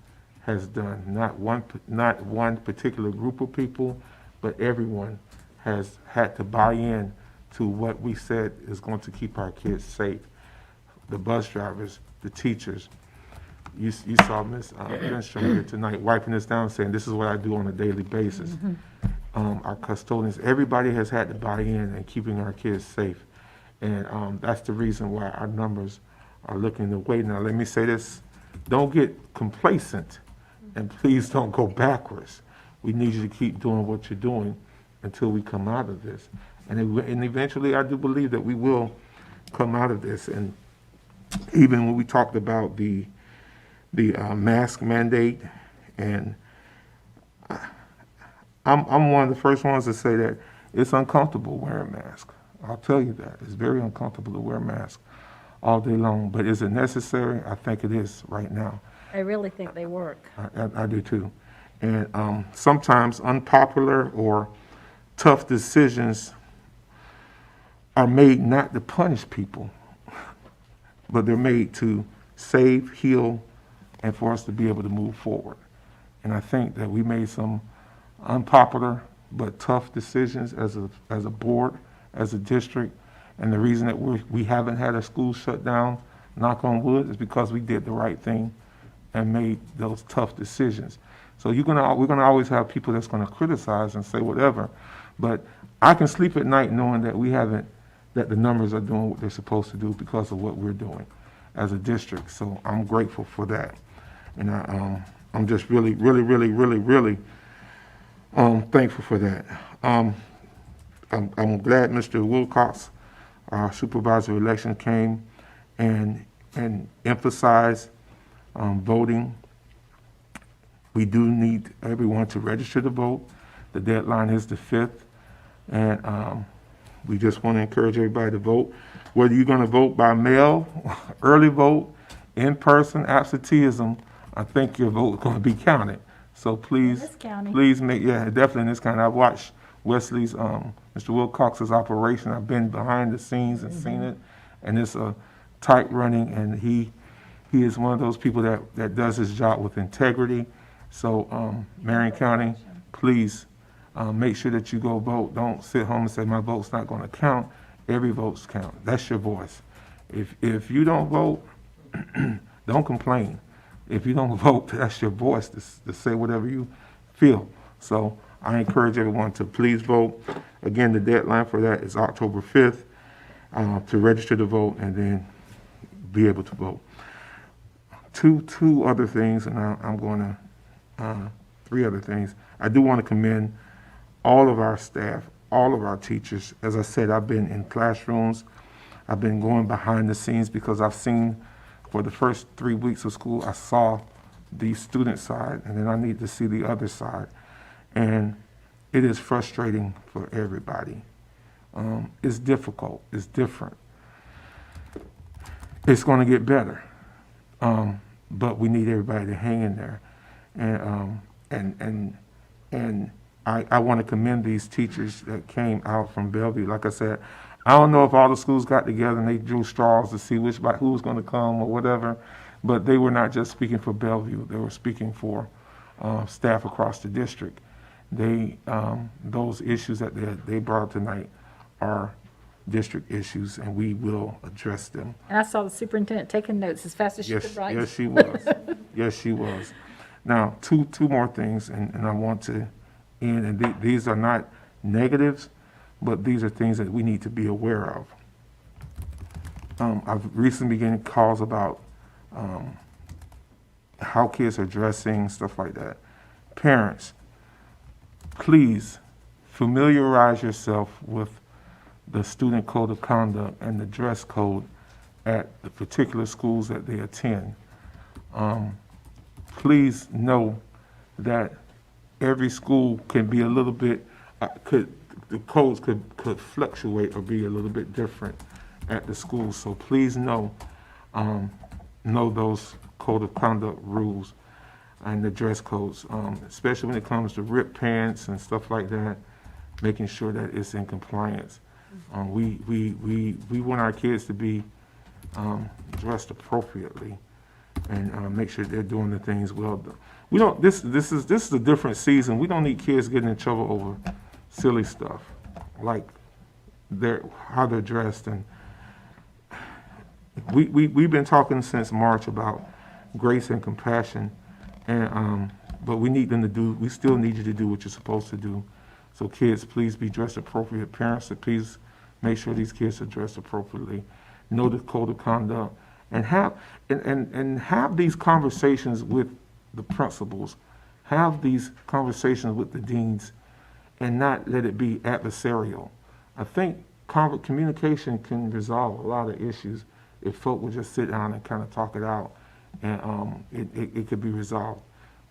has done. Not one particular group of people, but everyone has had to buy in to what we said is going to keep our kids safe. The bus drivers, the teachers. You saw Ms. Lindstrom here tonight wiping this down, saying this is what I do on a daily basis. Our custodians, everybody has had to buy in and keeping our kids safe. And that's the reason why our numbers are looking the way. Now, let me say this, don't get complacent and please don't go backwards. We need you to keep doing what you're doing until we come out of this. And eventually, I do believe that we will come out of this. And even when we talked about the mask mandate, and I'm one of the first ones to say that it's uncomfortable wearing masks. I'll tell you that. It's very uncomfortable to wear masks all day long. But is it necessary? I think it is right now. I really think they work. I do too. And sometimes unpopular or tough decisions are made not to punish people, but they're made to save, heal, and for us to be able to move forward. And I think that we made some unpopular but tough decisions as a board, as a district. And the reason that we haven't had a school shut down, knock on wood, is because we did the right thing and made those tough decisions. So we're gonna always have people that's gonna criticize and say whatever, but I can sleep at night knowing that that the numbers are doing what they're supposed to do because of what we're doing as a district. So I'm grateful for that. And I'm just really thankful for that. I'm glad Mr. Wilcox, our supervisor of election, came and emphasized voting. We do need everyone to register to vote. The deadline is the 5th, and we just want to encourage everybody to vote. Whether you're going to vote by mail, early vote, in person, absenteeism, I think your vote is going to be counted. So please make, definitely in this county. I've watched Wesley's, Mr. Wilcox's operation. I've been behind the scenes and seen it, and it's a tight running, and he is one of those people that does his job with integrity. So Marion County, please make sure that you go vote. Don't sit home and say my vote's not going to count. Every vote's count. That's your voice. If you don't vote, don't complain. If you don't vote, that's your voice to say whatever you feel. So I encourage everyone to please vote. Again, the deadline for that is October 5th to register to vote and then be able to vote. Two other things, and I'm going to, 3 other things. I do want to commend all of our staff, all of our teachers. As I said, I've been in classrooms. I've been going behind the scenes because I've seen, for the first 3 weeks of school, I saw the student side, and then I need to see the other side. And it is frustrating for everybody. It's difficult. It's different. It's going to get better. but we need everybody to hang in there. And I want to commend these teachers that came out from Bellevue. Like I said, I don't know if all the schools got together and they drew straws to see who was going to come or whatever, but they were not just speaking for Bellevue. They were speaking for staff across the district. Those issues that they brought up tonight are district issues, and we will address them. And I saw the superintendent taking notes as fast as she could write. Yes, she was. Yes, she was. Now, two more things, and I want to end, and these are not negatives, but these are things that we need to be aware of. I've recently been getting calls about how kids are dressing, stuff like that. Parents, please familiarize yourself with the student code of conduct and the dress code at the particular schools that they attend. Please know that every school can be a little bit, the codes could fluctuate or be a little bit different at the school. So please know those code of conduct rules and the dress codes, especially when it comes to ripped pants and stuff like that, making sure that it's in compliance. We want our kids to be dressed appropriately and make sure they're doing the things well done. We don't. This is a different season. We don't need kids getting in trouble over silly stuff like how they're dressed. And we've been talking since March about grace and compassion, and but we need them to do. We still need you to do what you're supposed to do. So kids, please be dressed appropriate. Parents, please make sure these kids are dressed appropriately. Know the code of conduct, and have these conversations with the principals. Have these conversations with the deans, and not let it be adversarial. I think communication can resolve a lot of issues if folk would just sit down and kind of talk it out, and it could be resolved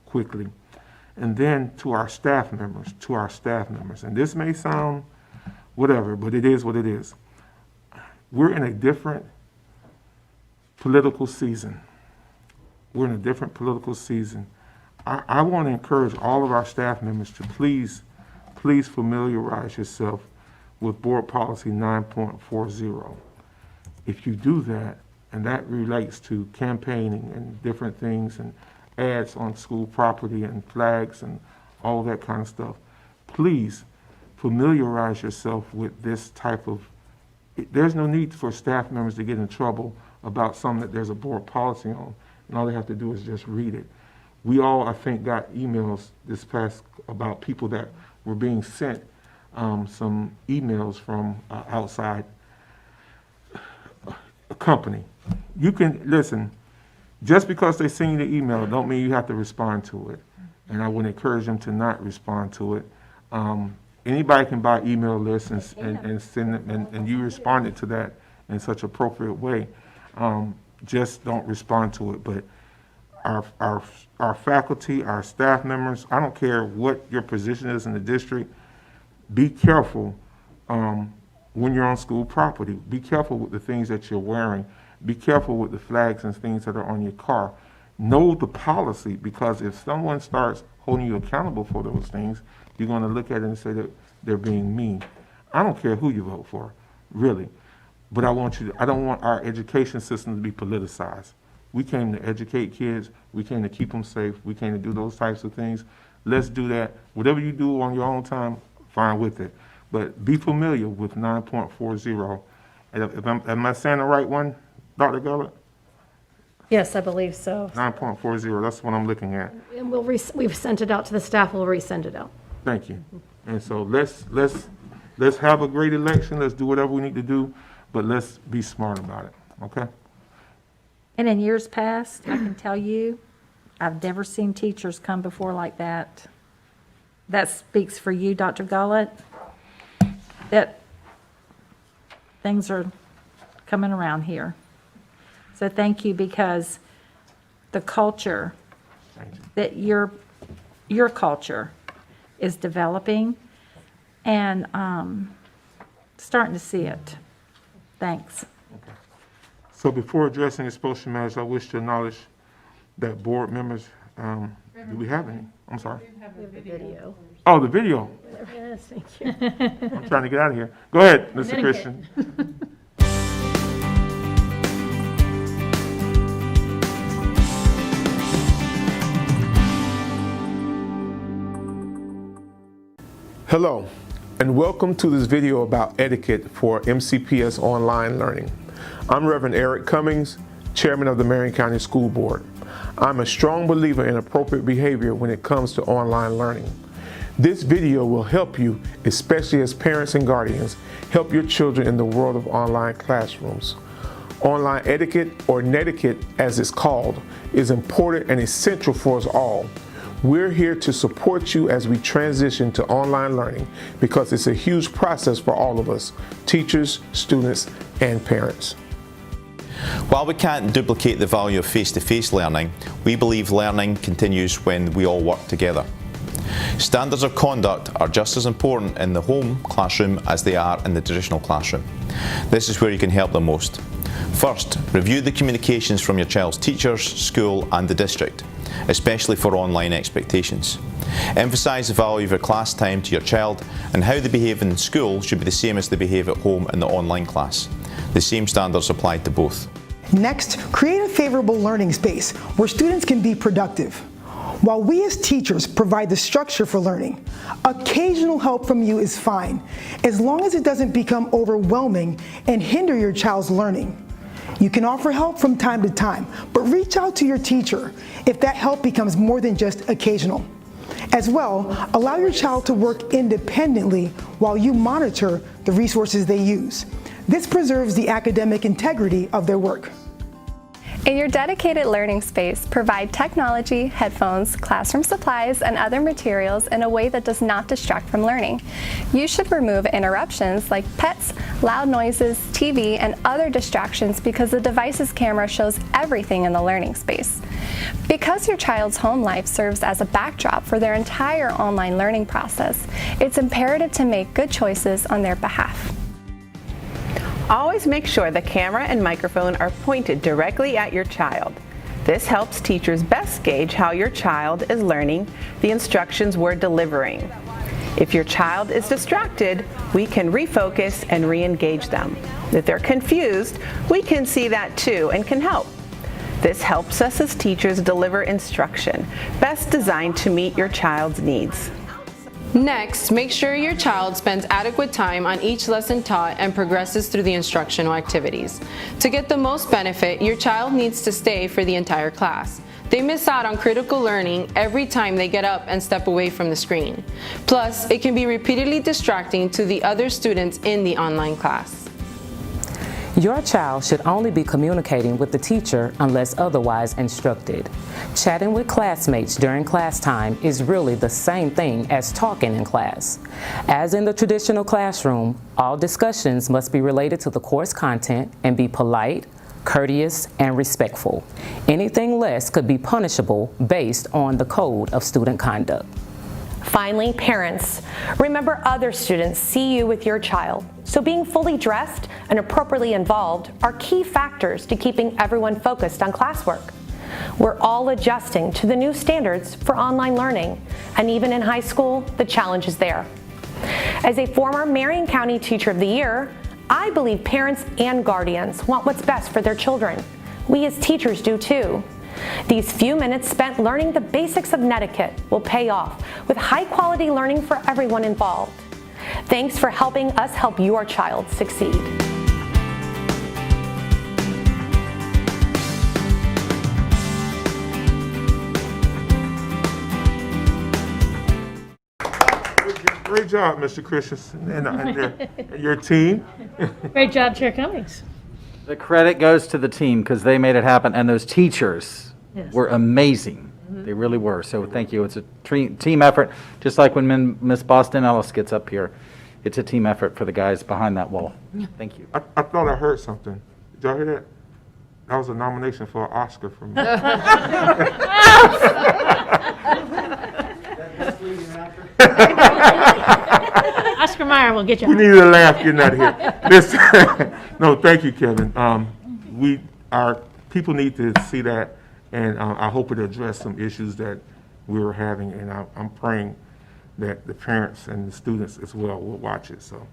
quickly. And then to our staff members, and this may sound whatever, but it is what it is. We're in a different political season. We're in a different political season. I want to encourage all of our staff members to please familiarize yourself with Board Policy 9.40. If you do that, and that relates to campaigning and different things and ads on school property and flags and all that kind of stuff, please familiarize yourself with this type of, there's no need for staff members to get in trouble about something that there's a board policy on, and all they have to do is just read it. We all, I think, got emails this past about people that were being sent some emails from outside a company. You can, listen, just because they send you the email don't mean you have to respond to it. And I would encourage them to not respond to it. Anybody can buy email lists and send them, and you responded to that in such appropriate way. Just don't respond to it. But our faculty, our staff members, I don't care what your position is in the district, be careful when you're on school property. Be careful with the things that you're wearing. Be careful with the flags and things that are on your car. Know the policy, because if someone starts holding you accountable for those things, you're going to look at it and say that they're being mean. I don't care who you vote for, really. But I don't want our education system to be politicized. We came to educate kids. We came to keep them safe. We came to do those types of things. Let's do that. Whatever you do on your own time, fine with it. But be familiar with 9.40. Am I saying the right one, Dr. Gullett? Yes, I believe so. 9.40, that's what I'm looking at. And we've sent it out to the staff, we'll resend it out. Thank you. And so let's have a great election. Let's do whatever we need to do, but let's be smart about it, okay? And in years past, I can tell you, I've never seen teachers come before like that. That speaks for you, Dr. Gullett, that things are coming around here. So thank you, because the culture that your culture is developing, and starting to see it. Thanks. So before addressing expulsion matters, I wish to acknowledge that board members, do we have any? I'm sorry. Video. Oh, the video. Yes, thank you. I'm trying to get out of here. Go ahead, Mr. Christian. Hello, and welcome to this video about etiquette for MCPS online learning. I'm Reverend Eric Cummings, Chairman of the Marion County School Board. I'm a strong believer in appropriate behavior when it comes to online learning. This video will help you, especially as parents and guardians, help your children in the world of online classrooms. Online etiquette, or netiquette as it's called, is important and essential for us all. We're here to support you as we transition to online learning because it's a huge process for all of us, teachers, students, and parents. While we can't duplicate the value of face-to-face learning, we believe learning continues when we all work together. Standards of conduct are just as important in the home classroom as they are in the traditional classroom. This is where you can help them most. First, review the communications from your child's teachers, school, and the district, especially for online expectations. Emphasise the value of your class time to your child, and how they behave in school should be the same as they behave at home in the online class. The same standards apply to both. Next, create a favorable learning space where students can be productive. While we as teachers provide the structure for learning, occasional help from you is fine, as long as it doesn't become overwhelming and hinder your child's learning. You can offer help from time to time, but reach out to your teacher if that help becomes more than just occasional. As well, allow your child to work independently while you monitor the resources they use. This preserves the academic integrity of their work. In your dedicated learning space, provide technology, headphones, classroom supplies, and other materials in a way that does not distract from learning. You should remove interruptions like pets, loud noises, TV, and other distractions because the device's camera shows everything in the learning space. Because your child's home life serves as a backdrop for their entire online learning process, it's imperative to make good choices on their behalf. Always make sure the camera and microphone are pointed directly at your child. This helps teachers best gauge how your child is learning the instructions we're delivering. If your child is distracted, we can refocus and re-engage them. If they're confused, we can see that too and can help. This helps us as teachers deliver instruction best designed to meet your child's needs. Next, make sure your child spends adequate time on each lesson taught and progresses through the instructional activities. To get the most benefit, your child needs to stay for the entire class. They miss out on critical learning every time they get up and step away from the screen. Plus, it can be repeatedly distracting to the other students in the online class. Your child should only be communicating with the teacher unless otherwise instructed. Chatting with classmates during class time is really the same thing as talking in class. As in the traditional classroom, all discussions must be related to the course content and be polite, courteous, and respectful. Anything less could be punishable based on the Code of Student Conduct. Finally, parents, remember other students see you with your child, so being fully dressed and appropriately involved are key factors to keeping everyone focused on classwork. We're all adjusting to the new standards for online learning, and even in high school, the challenge is there. As a former Marion County Teacher of the Year, I believe parents and guardians want what's best for their children. We as teachers do too. These few minutes spent learning the basics of netiquette will pay off with high-quality learning for everyone involved. Thanks for helping us help your child succeed. Great job, Mr. Christensen, and your team. Great job, Chair Cummings. The credit goes to the team because they made it happen, and those teachers were amazing. They really were. So thank you. It's a team effort, just like when Miss Boston Ellis gets up here. It's a team effort for the guys behind that wall. Thank you. I thought I heard something. Did y'all hear that? That was a nomination for an Oscar for me. Oscar Mayer will get you. We needed a laugh getting out of here. Listen, no, thank you, Kevin. Our people need to see that, And I hope it addressed some issues that we were having, and I'm praying that the parents and the students as well will watch it. So,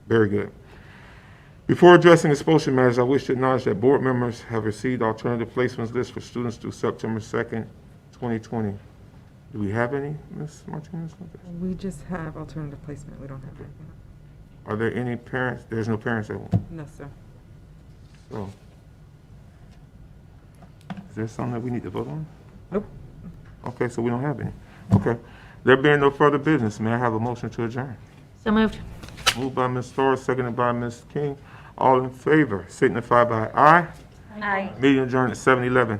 very good. Before addressing expulsion matters, I wish to acknowledge that board members have received alternative placements list for students through September 2nd, 2020. Do we have any, Ms. Martinez? We just have alternative placement. We don't have anything. Are there any parents? There's no parents that want. No, sir. So, is there something that we need to vote on? Nope. Okay, so we don't have any. Okay. There being no further business, may I have a motion to adjourn? So moved. Moved by Ms. Thor, seconded by Ms. King. All in favor signify by aye. Aye. Meeting adjourned at 7:11.